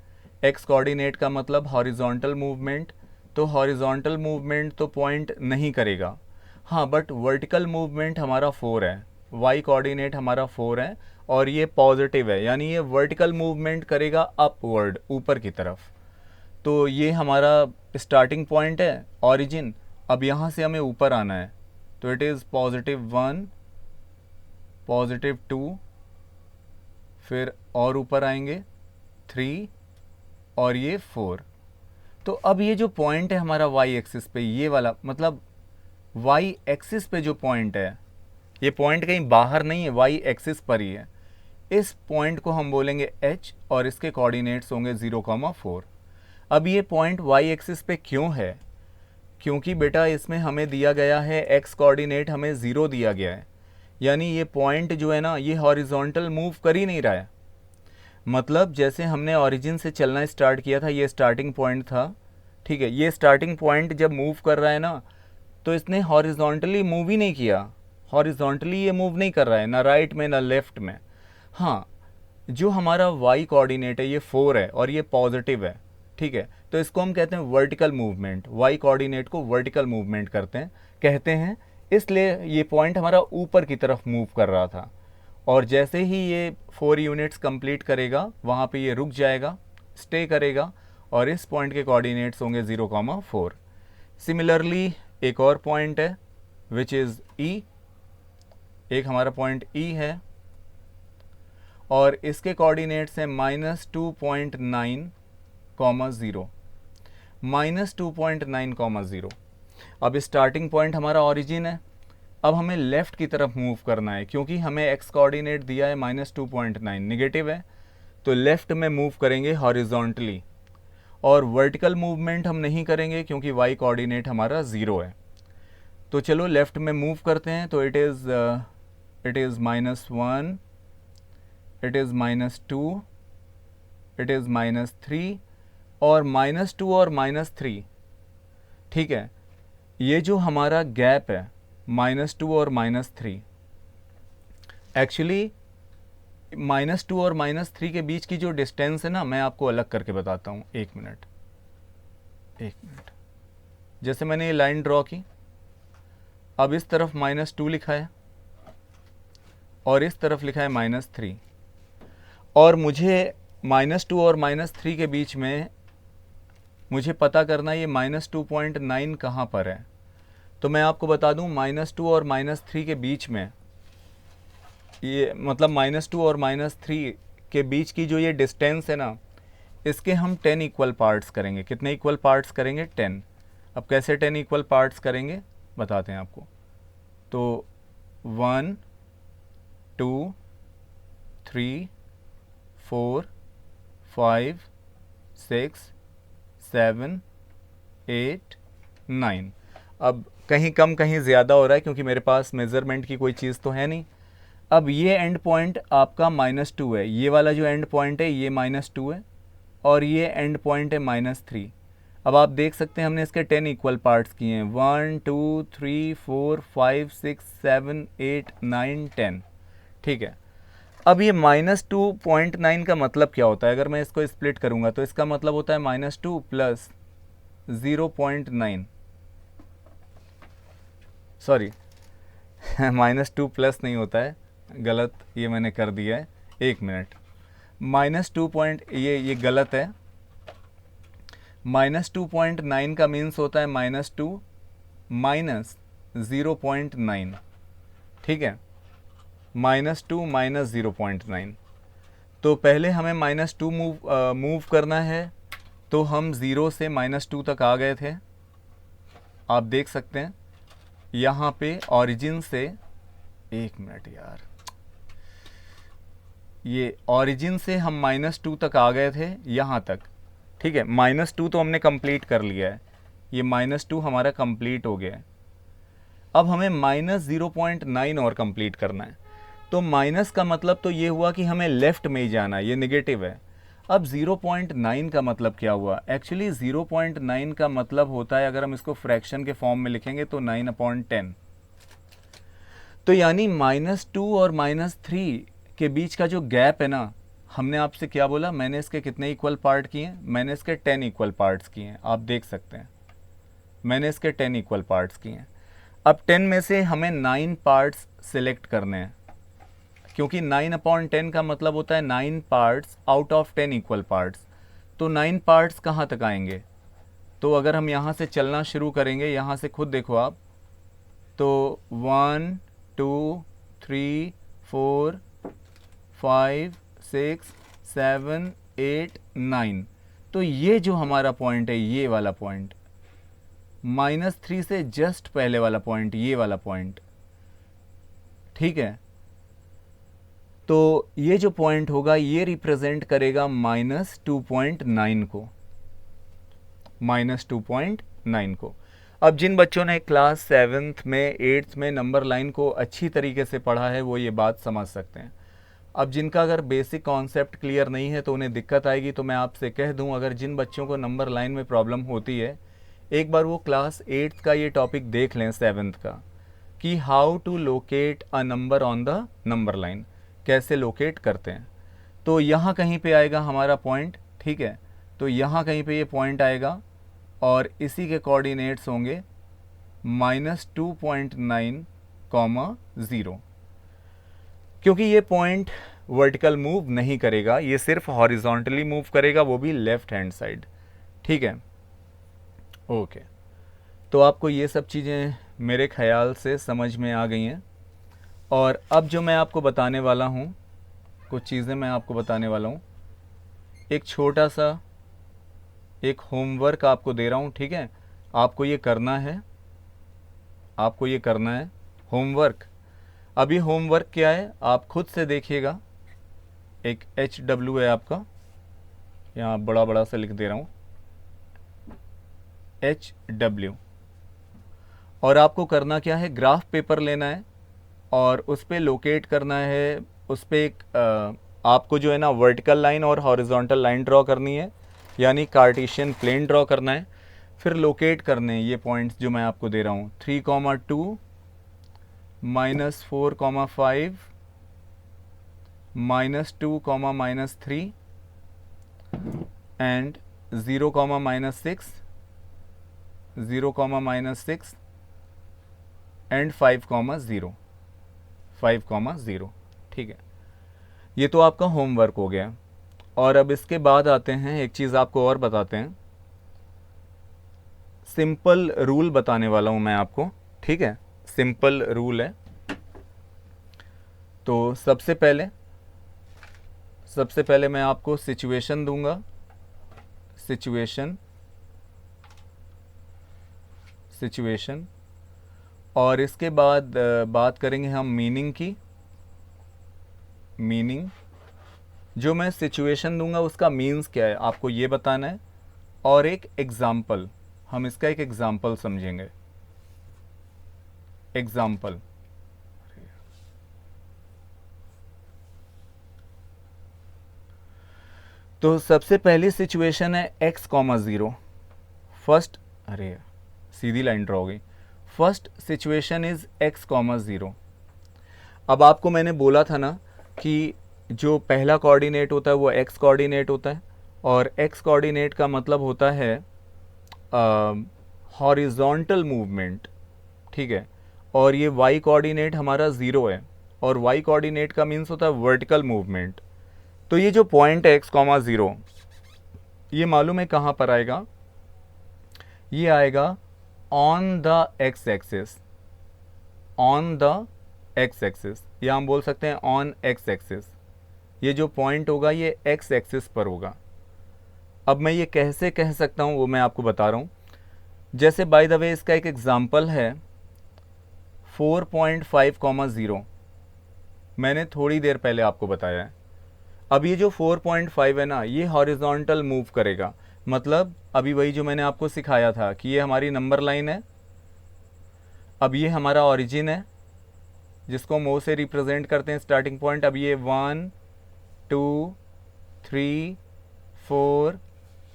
एक्स कोऑर्डिनेट का मतलब हॉरिजॉन्टल मूवमेंट, तो हॉरिजॉन्टल मूवमेंट तो पॉइंट नहीं करेगा। हाँ, बट वर्टिकल मूवमेंट हमारा 4 है, वाई कोऑर्डिनेट हमारा 4 है और ये पॉजिटिव है, यानी ये वर्टिकल मूवमेंट करेगा अपवर्ड, ऊपर की तरफ। तो ये हमारा स्टार्टिंग पॉइंट है, ऑरिजिन। अब यहाँ से हमें ऊपर आना है, तो इट इज़ +1, +2, फिर और ऊपर आएंगे 3 और ये 4। तो अब ये जो पॉइंट है हमारा वाई एक्सिस पे, ये वाला मतलब वाई एक्सिस पे जो पॉइंट है, ये पॉइंट कहीं बाहर नहीं है, वाई एक्सिस पर ही है। इस पॉइंट को हम बोलेंगे h और इसके कोऑर्डिनेट्स होंगे 0,4। अब ये पॉइंट वाई एक्सिस पे क्यों है? क्योंकि बेटा इसमें हमें दिया गया है x कोऑर्डिनेट हमें 0 दिया गया है, यानी ये पॉइंट जो है ना ये हॉरिजॉन्टल मूव कर ही नहीं रहा है। मतलब जैसे हमने ओरिजिन से चलना स्टार्ट किया था, ये स्टार्टिंग पॉइंट था, ठीक है, ये स्टार्टिंग पॉइंट जब मूव कर रहा है ना तो इसने हॉरिजॉन्टली मूव ही नहीं किया, हॉरिजॉन्टली ये मूव नहीं कर रहा है, ना राइट में ना लेफ्ट में। हाँ, जो हमारा y कोऑर्डिनेट है ये 4 है और ये पॉजिटिव है, ठीक है, तो इसको हम कहते हैं वर्टिकल मूवमेंट, y कोऑर्डिनेट को वर्टिकल मूवमेंट कहते हैं, इसलिए ये पॉइंट हमारा ऊपर की तरफ मूव कर रहा था। और जैसे ही ये 4 यूनिट्स कंप्लीट करेगा वहाँ पे ये रुक जाएगा, स्टे करेगा, और इस पॉइंट के कोऑर्डिनेट्स होंगे 0,4। सिमिलरली एक और पॉइंट है विच इज़ E, एक हमारा पॉइंट E है और इसके कोऑर्डिनेट्स हैं -2.9, 0, -2.9, 0। अब स्टार्टिंग पॉइंट हमारा ओरिजिन है, अब हमें लेफ़्ट की तरफ मूव करना है, क्योंकि हमें x कोऑर्डिनेट दिया है -2.9, निगेटिव है, तो लेफ़्ट में मूव करेंगे हॉरिजॉन्टली, और वर्टिकल मूवमेंट हम नहीं करेंगे क्योंकि y कोऑर्डिनेट हमारा 0 है। तो चलो लेफ़्ट में मूव करते हैं, तो it is -1, it is -2, it is -3 और -2 और -3, ठीक है। ये जो हमारा गैप है -2 और -3, एक्चुअली -2 और -3 के बीच की जो डिस्टेंस है ना, मैं आपको अलग करके बताता हूँ। एक मिनट। जैसे मैंने ये लाइन ड्रॉ की, अब इस तरफ -2 लिखा है और इस तरफ लिखा है -3, और मुझे -2 और -3 के बीच में मुझे पता करना ये -2.9 कहाँ पर है। तो मैं आपको बता दूं, -2 और -3 के बीच में ये मतलब -2 और -3 के बीच की जो ये डिस्टेंस है ना, इसके हम 10 इक्वल पार्ट्स करेंगे। कितने इक्वल पार्ट्स करेंगे? 10। अब कैसे 10 इक्वल पार्ट्स करेंगे बताते हैं आपको। तो 1 2 3 4 5 6 7 8 9। अब कहीं कम कहीं ज़्यादा हो रहा है क्योंकि मेरे पास मेज़रमेंट की कोई चीज़ तो है नहीं। अब ये एंड पॉइंट आपका -2 है, ये वाला जो एंड पॉइंट है ये -2 है, और ये एंड पॉइंट है -3। अब आप देख सकते हैं हमने इसके 10 इक्वल पार्ट्स किए हैं, 1 2 3 4 5 6 7 8 9 10, ठीक है। अब ये -2.9 का मतलब क्या होता है? अगर मैं इसको स्प्लिट करूंगा तो इसका मतलब होता है -2 प्लस 0.9, सॉरी -2 प्लस नहीं होता है, गलत ये मैंने कर दिया है, एक मिनट। -2 पॉइंट ये गलत है। -2.9 का मीन्स होता है -2 माइनस 0.9, ठीक है, -2 माइनस 0.9। तो पहले हमें -2 मूव करना है, तो हम 0 से -2 तक आ गए थे। आप देख सकते हैं यहाँ पे ओरिजिन से, एक मिनट यार, ये ओरिजिन से हम -2 तक आ गए थे यहाँ तक, ठीक है। -2 तो हमने कंप्लीट कर लिया है, ये -2 हमारा कंप्लीट हो गया है। अब हमें -0.9 और कंप्लीट करना है। तो माइनस का मतलब तो ये हुआ कि हमें लेफ़्ट में ही जाना है, ये नेगेटिव है। अब 0.9 का मतलब क्या हुआ? एक्चुअली 0.9 का मतलब होता है, अगर हम इसको फ्रैक्शन के फॉर्म में लिखेंगे तो 9/10। तो यानी -2 और -3 के बीच का जो गैप है ना, हमने आपसे क्या बोला? मैंने इसके कितने इक्वल पार्ट किए? मैंने इसके 10 इक्वल पार्ट्स किए हैं। आप देख सकते हैं मैंने इसके 10 इक्वल पार्ट्स किए हैं। अब 10 में से हमें 9 पार्ट्स सिलेक्ट करने हैं, क्योंकि 9/10 का मतलब होता है 9 parts out of 10 equal parts. तो 9 पार्ट्स कहाँ तक आएंगे? तो अगर हम यहाँ से चलना शुरू करेंगे, यहाँ से खुद देखो आप, तो 1 2 3 4 5 6 7 8 9, तो तो ये जो हमारा पॉइंट है, ये वाला पॉइंट, -3 से जस्ट पहले वाला पॉइंट, ये वाला पॉइंट, ठीक है। तो ये जो पॉइंट होगा ये रिप्रेजेंट करेगा -2.9 को, -2.9 को। अब जिन बच्चों ने क्लास 7th में 8th में नंबर लाइन को अच्छी तरीके से पढ़ा है वो ये बात समझ सकते हैं। अब जिनका अगर बेसिक कॉन्सेप्ट क्लियर नहीं है तो उन्हें दिक्कत आएगी। तो मैं आपसे कह दूं, अगर जिन बच्चों को नंबर लाइन में प्रॉब्लम होती है, एक बार वो क्लास 8th का ये टॉपिक देख लें 7th का, कि how to locate a number on the number line, कैसे लोकेट करते हैं। तो यहाँ कहीं पे आएगा हमारा पॉइंट, ठीक है। तो यहाँ कहीं पे ये पॉइंट आएगा और इसी के कोऑर्डिनेट्स होंगे -2.9, 0, क्योंकि ये पॉइंट वर्टिकल मूव नहीं करेगा, ये सिर्फ हॉरिजॉन्टली मूव करेगा, वो भी लेफ्ट हैंड साइड, ठीक है। ओके, तो आपको ये सब चीज़ें मेरे ख्याल से समझ में आ गई हैं। और अब जो मैं आपको बताने वाला हूँ, कुछ चीज़ें मैं आपको बताने वाला हूँ, एक छोटा सा एक होमवर्क आपको दे रहा हूँ, ठीक है। आपको ये करना है, आपको ये करना है होमवर्क। अभी होमवर्क क्या है आप खुद से देखिएगा। एक HW है आपका, यहाँ बड़ा बड़ा से लिख दे रहा हूँ, HW। और आपको करना क्या है, ग्राफ पेपर लेना है और उस पर लोकेट करना है, उस पर एक आपको जो है ना वर्टिकल लाइन और हॉरिजॉन्टल लाइन ड्रॉ करनी है, यानी कार्टेशियन प्लेन ड्रॉ करना है। फिर लोकेट करने हैं ये पॉइंट्स जो मैं आपको दे रहा हूँ, 3,2, -4,5, -2, -3 एंड 0, -6, 0, -6 एंड 5,0, 5,0, ठीक है। ये तो आपका होमवर्क हो गया। और अब इसके बाद आते हैं, एक चीज़ आपको और बताते हैं, सिंपल रूल बताने वाला हूँ मैं आपको, ठीक है। सिंपल रूल है। तो सबसे पहले मैं आपको सिचुएशन दूंगा, सिचुएशन, और इसके बाद बात करेंगे हम मीनिंग की। मीनिंग, जो मैं सिचुएशन दूंगा उसका मीन्स क्या है आपको ये बताना है, और एक एग्जाम्पल, हम इसका एक एग्जाम्पल समझेंगे। एग्जाम्पल, तो सबसे पहली सिचुएशन है x, 0। फर्स्ट, अरे सीधी लाइन ड्रॉ हो गई। First situation is x, 0। अब आपको मैंने बोला था ना कि जो पहला कोऑर्डिनेट होता है वो x कोऑर्डिनेट होता है, और x कोऑर्डिनेट का मतलब होता है हॉरिजॉन्टल मूवमेंट, ठीक है। और ये y कोऑर्डिनेट हमारा 0 है, और y कोऑर्डिनेट का मीन्स होता है वर्टिकल मूवमेंट। तो ये जो पॉइंट है x, 0, ये मालूम है कहाँ पर आएगा, ये आएगा on the x axis, on the x axis, या हम बोल सकते हैं ऑन x एक्सिस। ये जो पॉइंट होगा ये x एक्सिस पर होगा। अब मैं ये कैसे कह सकता हूँ वो मैं आपको बता रहा हूँ। जैसे बाय द वे इसका एक एग्जाम्पल है 4.5, 0, मैंने थोड़ी देर पहले आपको बताया है। अब ये जो 4.5 है ना, ये हॉरिजॉन्टल मूव करेगा, मतलब अभी वही जो मैंने आपको सिखाया था कि ये हमारी नंबर लाइन है। अब ये हमारा ओरिजिन है जिसको हम O से रिप्रेजेंट करते हैं, स्टार्टिंग पॉइंट। अब ये 1, 2, 3, 4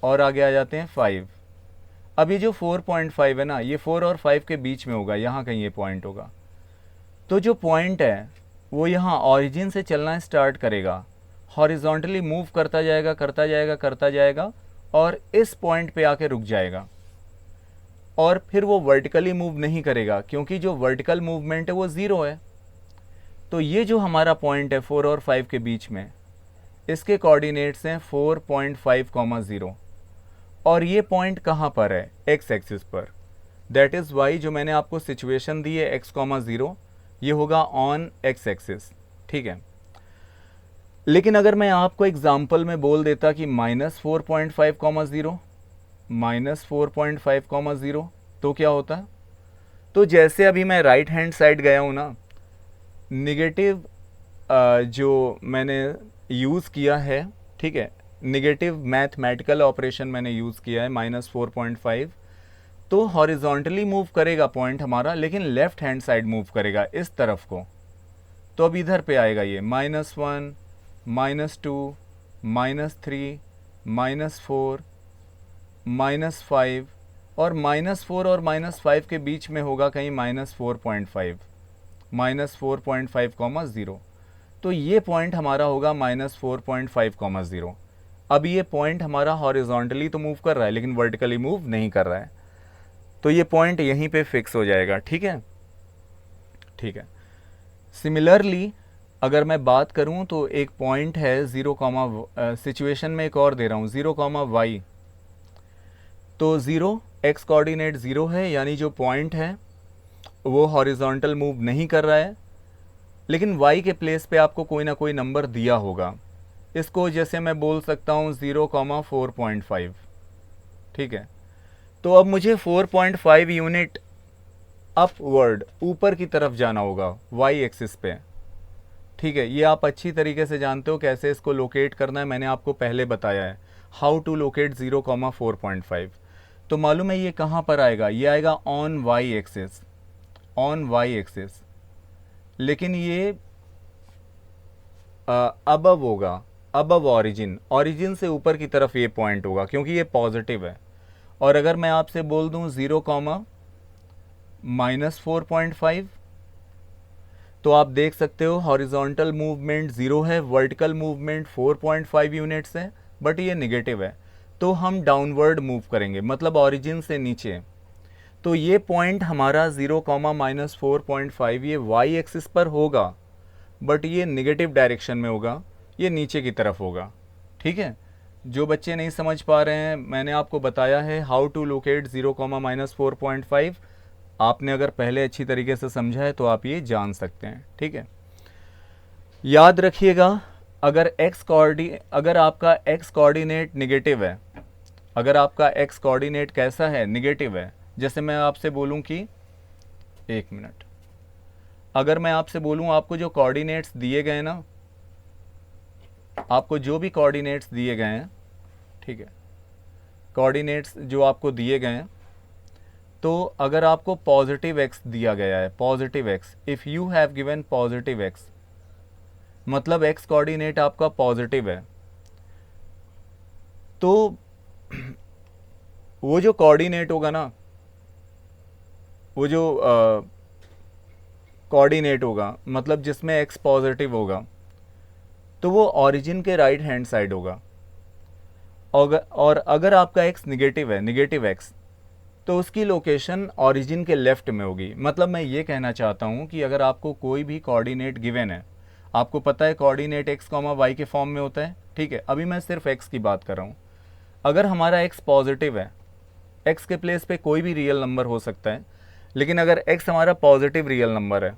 और आगे आ जाते हैं 5। अब ये जो 4.5 है ना, ये 4 और 5 के बीच में होगा, यहाँ कहीं ये पॉइंट होगा। तो जो पॉइंट है वो यहाँ ओरिजिन से चलना स्टार्ट करेगा, हॉरिजॉन्टली मूव करता जाएगा, करता जाएगा, करता जाएगा, और इस पॉइंट पे आके रुक जाएगा। और फिर वो वर्टिकली मूव नहीं करेगा, क्योंकि जो वर्टिकल मूवमेंट है वो 0 है। तो ये जो हमारा पॉइंट है 4 और 5 के बीच में, इसके कोऑर्डिनेट्स हैं 4.5, 0, और ये पॉइंट कहाँ पर है, x एक्सिस पर। दैट इज़ वाई जो मैंने आपको सिचुएशन दी है x, 0, ये होगा ऑन x एक्सिस, ठीक है। लेकिन अगर मैं आपको एग्जाम्पल में बोल देता कि -4.5, -4.5, तो क्या होता? तो जैसे अभी मैं राइट हैंड साइड गया हूँ ना, निगेटिव जो मैंने यूज़ किया है, ठीक है, निगेटिव मैथमेटिकल ऑपरेशन मैंने यूज़ किया है -4.5, तो हॉरिजॉन्टली मूव करेगा पॉइंट हमारा, लेकिन लेफ्ट हैंड साइड मूव करेगा इस तरफ को। तो अब इधर पे आएगा ये -1, -2, -3, -4, -5, और -4 और -5 के बीच में होगा कहीं -4.5, -4.5, 0। तो ये पॉइंट हमारा होगा -4.5, 0। अब ये पॉइंट हमारा हॉरिजॉन्टली तो मूव कर रहा है लेकिन वर्टिकली मूव नहीं कर रहा है, तो ये पॉइंट यहीं पे फिक्स हो जाएगा। ठीक है, ठीक है। सिमिलरली अगर मैं बात करूं तो एक पॉइंट है 0, सिचुएशन में एक और दे रहा हूं 0, y। तो 0 x कोऑर्डिनेट 0 है, यानी जो पॉइंट है वो हॉरिजॉन्टल मूव नहीं कर रहा है, लेकिन y के प्लेस पे आपको कोई ना कोई नंबर दिया होगा। इसको जैसे मैं बोल सकता हूँ 0, 4.5। ठीक है, तो अब मुझे 4.5 यूनिट अपवर्ड, ऊपर की तरफ जाना होगा y एक्सिस पे। ठीक है, ये आप अच्छी तरीके से जानते हो कैसे इसको लोकेट करना है, मैंने आपको पहले बताया है हाउ टू लोकेट 0, 4.5। तो मालूम है ये कहाँ पर आएगा? ये आएगा on y axis, on y axis, लेकिन ये अबव होगा, अबव ऑरिजिन, ऑरिजिन से ऊपर की तरफ ये पॉइंट होगा क्योंकि ये पॉजिटिव है। और अगर मैं आपसे बोल दूं 0, -4.5, तो आप देख सकते हो हॉरिजॉन्टल मूवमेंट 0 है, वर्टिकल मूवमेंट 4.5 यूनिट्स है, बट ये नेगेटिव है, तो हम डाउनवर्ड मूव करेंगे, मतलब ऑरिजिन से नीचे। तो ये पॉइंट हमारा 0, -4.5 ये y एक्सिस पर होगा, बट ये नेगेटिव डायरेक्शन में होगा, ये नीचे की तरफ होगा। ठीक है, जो बच्चे नहीं समझ पा रहे हैं, मैंने आपको बताया है हाउ टू लोकेट 0, -4.5। आपने अगर पहले अच्छी तरीके से समझा है तो आप ये जान सकते हैं। ठीक है, याद रखिएगा, अगर आपका x कोऑर्डिनेट निगेटिव है, अगर आपका x कोऑर्डिनेट कैसा है? निगेटिव है। जैसे मैं आपसे बोलूं कि 1 मिनट, अगर मैं आपसे बोलूं आपको जो कोऑर्डिनेट्स दिए गए ना, आपको जो भी कोऑर्डिनेट्स दिए गए हैं, ठीक है, कोऑर्डिनेट्स जो आपको दिए गए हैं, तो अगर आपको पॉजिटिव x दिया गया है, positive x, if you have given positive x, मतलब x कोऑर्डिनेट आपका पॉजिटिव है, तो वो जो कोऑर्डिनेट होगा ना, वो जो कोऑर्डिनेट होगा, मतलब जिसमें x पॉजिटिव होगा, तो वो ऑरिजिन के राइट हैंड साइड होगा। और अगर आपका x निगेटिव है, निगेटिव x, तो उसकी लोकेशन ऑरिजिन के लेफ्ट में होगी। मतलब मैं ये कहना चाहता हूँ कि अगर आपको कोई भी कोऑर्डिनेट गिवन है, आपको पता है कोऑर्डिनेट x, y के फॉर्म में होता है। ठीक है, अभी मैं सिर्फ x की बात कर रहा हूँ। अगर हमारा x पॉजिटिव है, x के प्लेस पे कोई भी रियल नंबर हो सकता है, लेकिन अगर x हमारा पॉजिटिव रियल नंबर है,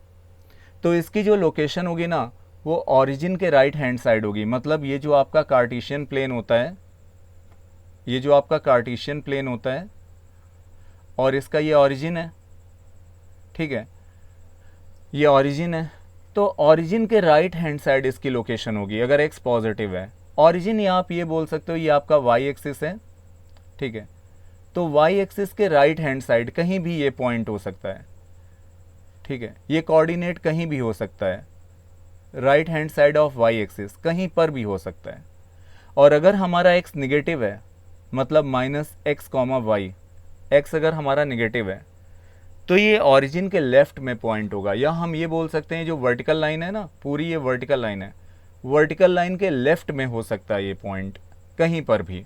तो इसकी जो लोकेशन होगी ना, वो ऑरिजिन के राइट हैंड साइड होगी। मतलब ये जो आपका कार्टेशियन प्लेन होता है, ये जो आपका कार्टेशियन प्लेन होता है, और इसका ये ऑरिजिन है। ठीक है, ये ऑरिजिन है, तो ऑरिजिन के राइट हैंड साइड इसकी लोकेशन होगी अगर x पॉजिटिव है। ऑरिजिन या आप ये बोल सकते हो ये आपका y एक्सिस है। ठीक है, तो y एक्सिस के राइट हैंड साइड कहीं भी ये पॉइंट हो सकता है। ठीक है, ये कोऑर्डिनेट कहीं भी हो सकता है, right hand side of y axis कहीं पर भी हो सकता है। और अगर हमारा x निगेटिव है, मतलब -x, y, x अगर हमारा निगेटिव है, तो ये ऑरिजिन के लेफ्ट में पॉइंट होगा, या हम ये बोल सकते हैं जो वर्टिकल लाइन है ना, पूरी ये वर्टिकल लाइन है, वर्टिकल लाइन के लेफ्ट में हो सकता है ये पॉइंट, कहीं पर भी।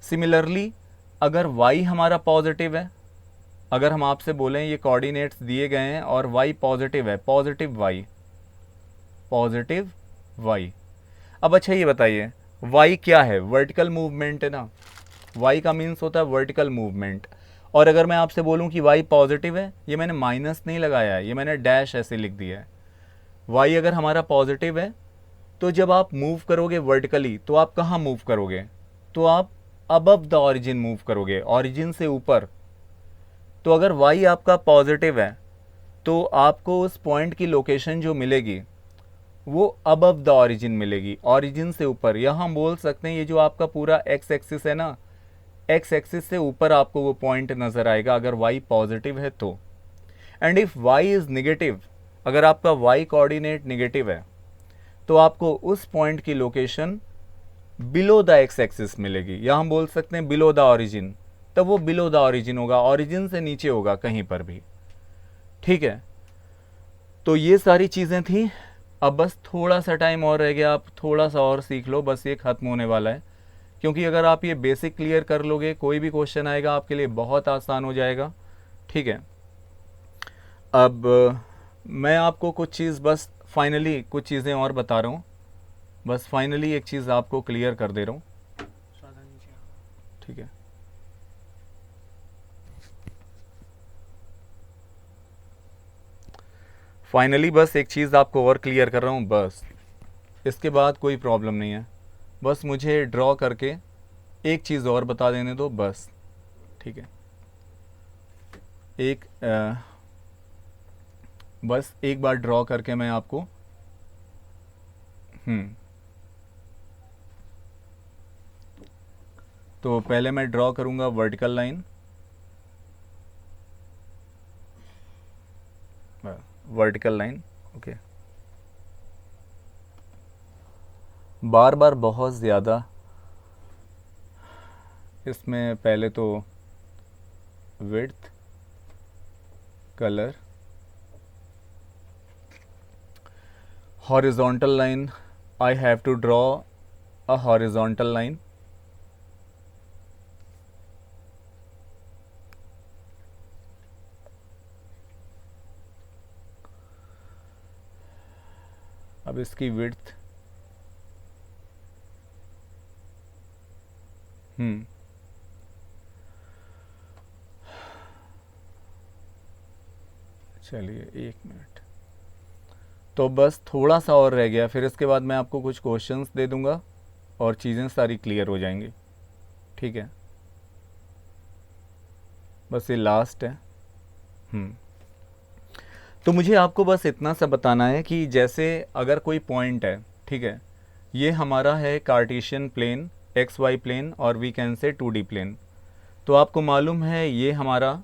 सिमिलरली अगर y हमारा पॉजिटिव है, अगर हम आपसे बोलें ये कोऑर्डिनेट्स दिए गए हैं और y पॉजिटिव है, पॉजिटिव y, पॉजिटिव y। अब अच्छा ये बताइए y क्या है? वर्टिकल मूवमेंट है ना, y का मीन्स होता है वर्टिकल मूवमेंट। और अगर मैं आपसे बोलूं कि y पॉजिटिव है, ये मैंने माइनस नहीं लगाया है, ये मैंने डैश ऐसे लिख दिया है। y अगर हमारा पॉजिटिव है, तो जब आप मूव करोगे वर्टिकली तो आप कहाँ मूव करोगे, तो आप अबव द ऑरिजिन मूव करोगे, ऑरिजिन से ऊपर। तो अगर y आपका पॉजिटिव है तो आपको उस पॉइंट की लोकेशन जो मिलेगी वो अबव द ऑरिजिन मिलेगी, ऑरिजिन से ऊपर। या हम बोल सकते हैं ये जो आपका पूरा एक्स एक्सिस है ना, एक्स एक्सिस से ऊपर आपको वो पॉइंट नज़र आएगा अगर y पॉजिटिव है तो। And if y is negative, अगर आपका y कोऑर्डिनेट निगेटिव है तो आपको उस पॉइंट की location below the x axis मिलेगी, या हम बोल सकते हैं बिलो द ऑरिजिन। तब वो बिलो द ऑरिजिन होगा, ऑरिजिन से नीचे होगा कहीं पर भी। ठीक है, तो ये सारी चीज़ें थी। अब बस थोड़ा सा टाइम और रह गया, आप थोड़ा सा और सीख लो, बस ये ख़त्म होने वाला है। क्योंकि अगर आप ये बेसिक क्लियर कर लोगे, कोई भी क्वेश्चन आएगा आपके लिए बहुत आसान हो जाएगा। ठीक है, अब मैं आपको कुछ चीज़ बस फाइनली कुछ चीज़ें और बता रहा हूँ, बस फाइनली एक चीज़ आपको क्लियर कर दे रहा हूँ।
ज़्यादा नीचे आओ।
ठीक है, फाइनली बस एक चीज़ आपको और क्लियर कर रहा हूँ, बस इसके बाद कोई प्रॉब्लम नहीं है। बस मुझे ड्रॉ करके एक चीज़ और बता देने दो बस। ठीक है, बस एक बार ड्रॉ करके मैं आपको तो पहले मैं ड्रॉ करूँगा vertical line, vertical line. Okay, बार बार बहुत ज़्यादा इसमें पहले तो width, colour, horizontal line, I have to draw a horizontal line. अब इसकी विड्थ चलिए एक मिनट, तो बस थोड़ा सा और रह गया, फिर इसके बाद मैं आपको कुछ क्वेश्चंस दे दूंगा और चीज़ें सारी क्लियर हो जाएंगी। ठीक है, बस ये लास्ट है। तो मुझे आपको बस इतना सा बताना है कि जैसे अगर कोई पॉइंट है, ठीक है, ये हमारा है Cartesian plane, x y plane, और we can say 2D plane. तो आपको मालूम है ये हमारा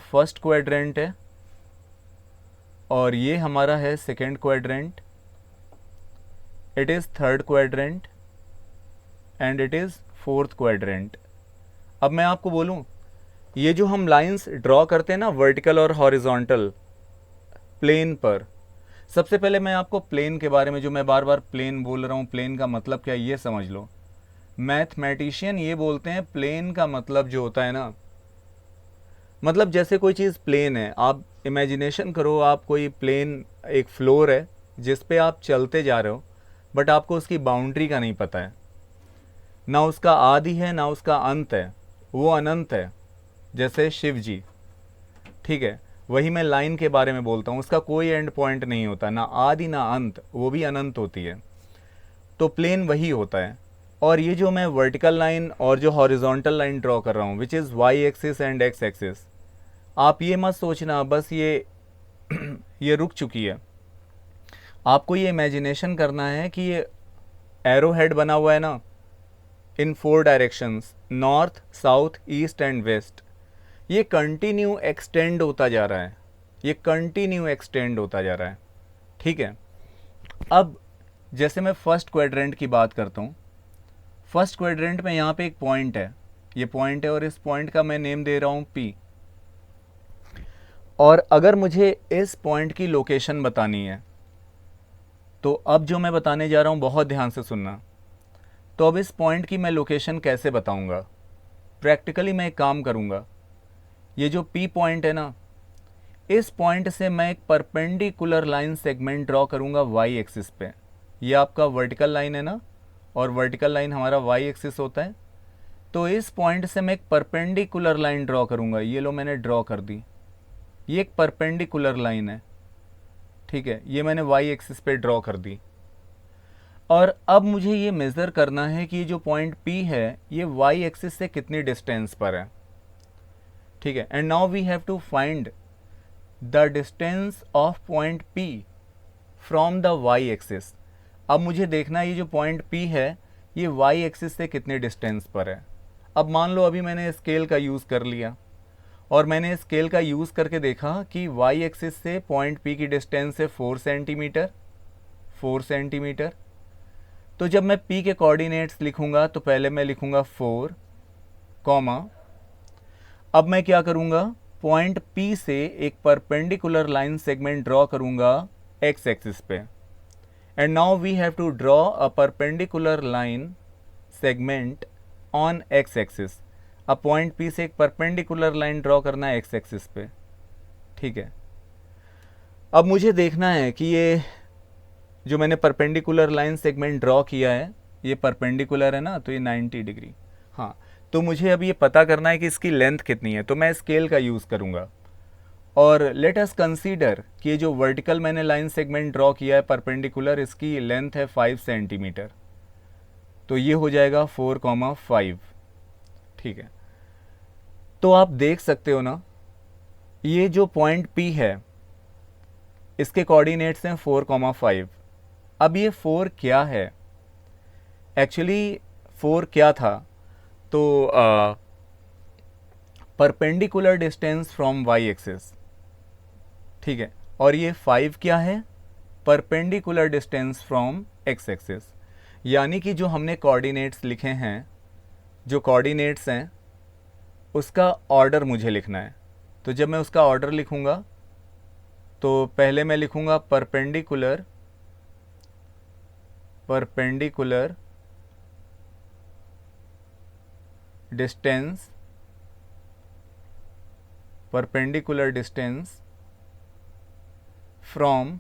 फर्स्ट क्वाड्रेंट है और ये हमारा है second quadrant, it is third quadrant and it is fourth quadrant. अब मैं आपको बोलूं, ये जो हम लाइंस ड्रॉ करते हैं ना वर्टिकल और हॉरिजॉन्टल प्लेन पर, सबसे पहले मैं आपको प्लेन के बारे में, जो मैं बार बार प्लेन बोल रहा हूँ, प्लेन का मतलब क्या ये समझ लो। मैथमेटिशियन ये बोलते हैं प्लेन का मतलब जो होता है ना, मतलब जैसे कोई चीज़ प्लेन है, आप इमेजिनेशन करो, आप कोई प्लेन एक फ्लोर है जिस पे आप चलते जा रहे हो, बट आपको उसकी बाउंड्री का नहीं पता है, ना उसका आदि है ना उसका अंत है, वो अनंत है, जैसे शिव जी। ठीक है, वही मैं लाइन के बारे में बोलता हूँ, उसका कोई एंड पॉइंट नहीं होता, ना आदि ना अंत, वो भी अनंत होती है। तो प्लेन वही होता है। और ये जो मैं वर्टिकल लाइन और जो हॉरिजॉन्टल लाइन ड्रॉ कर रहा हूँ, which is why axis and x axis, आप ये मत सोचना बस ये रुक चुकी है। आपको ये इमेजिनेशन करना है कि ये एरो हेड बना हुआ है ना, in 4 directions, north, south, east and west, ये कंटिन्यू एक्सटेंड होता जा रहा है, ये कंटिन्यू एक्सटेंड होता जा रहा है। ठीक है, अब जैसे मैं फर्स्ट क्वाड्रेंट की बात करता हूँ, फर्स्ट क्वाड्रेंट में यहाँ पे एक पॉइंट है, ये पॉइंट है और इस पॉइंट का मैं नेम दे रहा हूँ P। और अगर मुझे इस पॉइंट की लोकेशन बतानी है, तो अब जो मैं बताने जा रहा हूँ बहुत ध्यान से सुनना। तो अब इस पॉइंट की मैं लोकेशन कैसे बताऊँगा? प्रैक्टिकली मैं एक काम करूँगा, ये जो P पॉइंट है ना, इस पॉइंट से मैं एक परपेंडिकुलर लाइन सेगमेंट ड्रॉ करूँगा वाई एक्सिस पे। ये आपका वर्टिकल लाइन है ना, और वर्टिकल लाइन हमारा वाई एक्सिस होता है। तो इस पॉइंट से मैं एक परपेंडिकुलर लाइन ड्रॉ करूँगा, ये लो मैंने ड्रॉ कर दी। ये एक परपेंडिकुलर लाइन है, ठीक है, ये मैंने वाई एक्सिस पे ड्रॉ कर दी। और अब मुझे ये मेज़र करना है कि ये जो पॉइंट P है ये वाई एक्सिस से कितनी डिस्टेंस पर है, ठीक है। And now we have to find the distance of point P from the y axis. अब मुझे देखना है ये जो पॉइंट P है ये वाई एक्सिस से कितने डिस्टेंस पर है। अब मान लो अभी मैंने स्केल का यूज़ कर लिया और मैंने स्केल का यूज़ करके देखा कि वाई एक्सिस से पॉइंट P की डिस्टेंस है 4 सेंटीमीटर, 4 सेंटीमीटर। तो जब मैं P के कोऑर्डिनेट्स लिखूंगा तो पहले मैं लिखूंगा 4, कॉमा, अब मैं क्या करूंगा, पॉइंट P से एक परपेंडिकुलर लाइन सेगमेंट ड्रॉ करूंगा एक्स एक्सिस पे। And now we have to draw a perpendicular line segment on x axis. अब पॉइंट P से एक परपेंडिकुलर लाइन ड्रॉ करना है एक्स एक्सिस पे, ठीक है। अब मुझे देखना है कि ये जो मैंने परपेंडिकुलर लाइन सेगमेंट ड्रॉ किया है ये परपेंडिकुलर है ना, तो ये 90 डिग्री, हाँ। तो मुझे अब ये पता करना है कि इसकी लेंथ कितनी है, तो मैं स्केल का यूज़ करूँगा। और लेट अस कंसीडर कि ये जो वर्टिकल मैंने लाइन सेगमेंट ड्रॉ किया है परपेंडिकुलर, इसकी लेंथ है 5 सेंटीमीटर, तो ये हो जाएगा 4,5, ठीक है। तो आप देख सकते हो ना, ये जो पॉइंट P है इसके कोऑर्डिनेट्स हैं 4,5। अब ये 4 क्या है, एक्चुअली 4 क्या था, तो perpendicular distance from y axis, ठीक है। और ये 5 क्या है, perpendicular distance from x axis. यानी कि जो हमने कोऑर्डिनेट्स लिखे हैं, जो कोऑर्डिनेट्स हैं उसका ऑर्डर मुझे लिखना है। तो जब मैं उसका ऑर्डर लिखूंगा तो पहले मैं लिखूंगा perpendicular distance, perpendicular distance from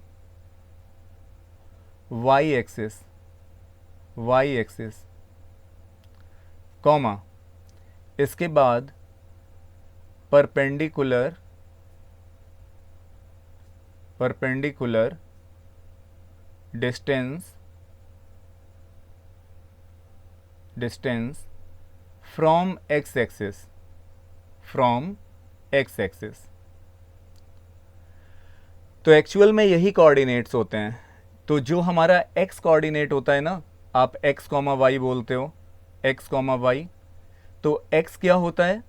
y axis, comma, इसके बाद perpendicular distance from x axis, तो एक्चुअल में यही कोऑर्डिनेट्स होते हैं। तो जो हमारा एक्स कोऑर्डिनेट होता है ना, आप एक्स कॉमा वाई बोलते हो, एक्स कॉमा वाई, तो एक्स क्या होता है,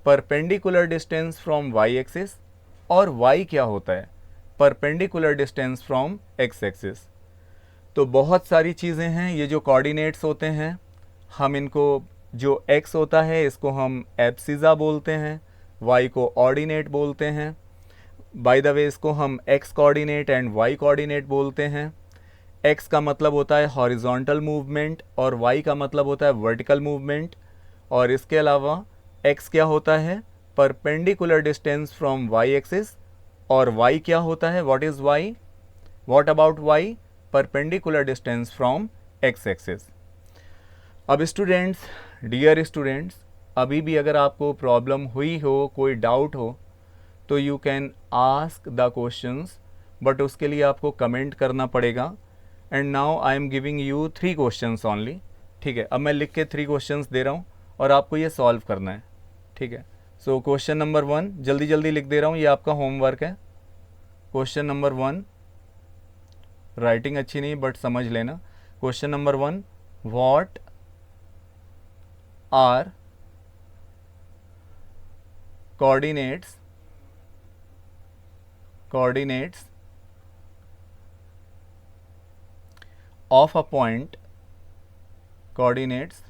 perpendicular distance from y axis, और वाई क्या होता है, perpendicular distance from x axis. तो बहुत सारी चीज़ें हैं, ये जो कोऑर्डिनेट्स होते हैं हम इनको, जो एक्स होता है इसको हम एब्सिसा बोलते हैं, वाई को ऑर्डिनेट बोलते हैं। बाय द वे इसको हम x coordinate and y coordinate बोलते हैं। एक्स का मतलब होता है हॉरिजॉन्टल मूवमेंट और वाई का मतलब होता है वर्टिकल मूवमेंट। और इसके अलावा एक्स क्या होता है, perpendicular distance from y axis, और वाई क्या होता है, what is y, what about y, perpendicular distance from x axis. अब स्टूडेंट्स, डियर स्टूडेंट्स, अभी भी अगर आपको प्रॉब्लम हुई हो, कोई डाउट हो, तो you can ask the questions, but उसके लिए आपको कमेंट करना पड़ेगा। And now I am giving you 3 questions only, ठीक है। अब मैं लिख के 3 क्वेश्चंस दे रहा हूँ और आपको ये सॉल्व करना है, ठीक है। सो क्वेश्चन नंबर 1 जल्दी जल्दी लिख दे रहा हूँ, ये आपका होमवर्क है। क्वेश्चन नंबर 1, राइटिंग अच्छी नहीं बट समझ लेना। Question number 1, what are coordinates of a point, coordinates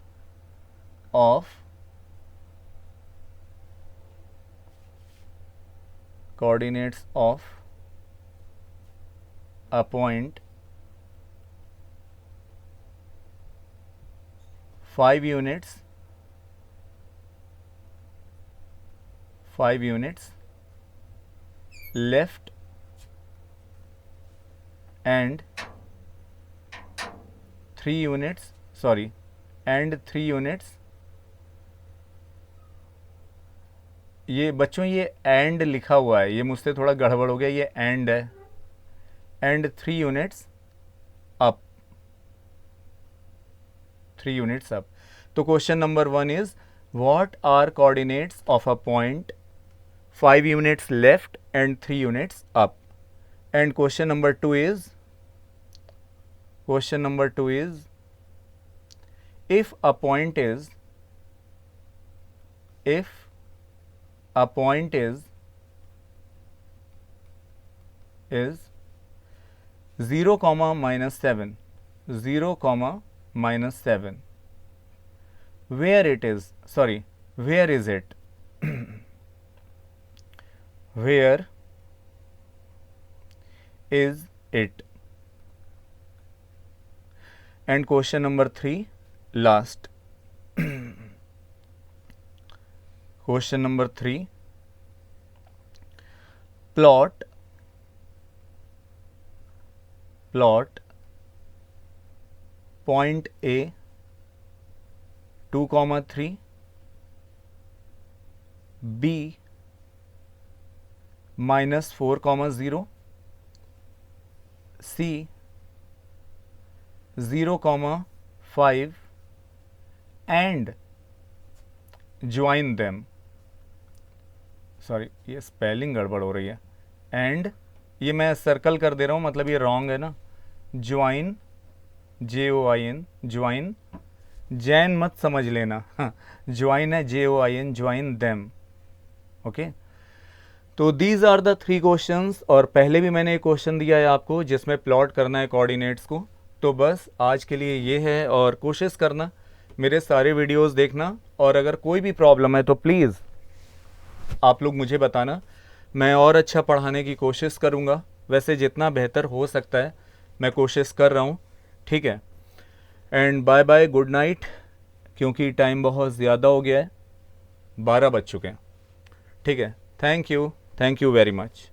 of a point 5 units left and 3 units ये बच्चों ये एंड लिखा हुआ है, ये मुझसे थोड़ा गड़बड़ हो गया, ये एंड है, and 3 units up, 3 units up. तो question number 1 is what are coordinates of a point 5 units left and 3 units up. And question number 2 is if a point is 0 comma minus 7, 0 comma minus 7, where is it where is it? And question number 3, last. Question number 3, plot point A 2,3, B minus 4,0, C 0,5 and join them. Sorry ये spelling गड़बड़ हो रही है, and ये मैं circle कर दे रहा हूँ, मतलब ये रॉन्ग है ना। ज्वाइन JOIN, ज्वाइन, जैन मत समझ लेना, ज्वाइन है JOIN, ज्वाइन देम। ओके, तो दीज आर द 3 क्वेश्चंस, और पहले भी मैंने एक क्वेश्चन दिया है आपको जिसमें प्लॉट करना है कोऑर्डिनेट्स को। तो बस आज के लिए ये है, और कोशिश करना मेरे सारे वीडियोस देखना, और अगर कोई भी प्रॉब्लम है तो प्लीज़ आप लोग मुझे बताना, मैं और अच्छा पढ़ाने की कोशिश करूँगा। वैसे जितना बेहतर हो सकता है मैं कोशिश कर रहा हूँ, ठीक है। And bye bye, good night, क्योंकि टाइम बहुत ज़्यादा हो गया है, 12 बज चुके हैं, ठीक है। Thank you very much.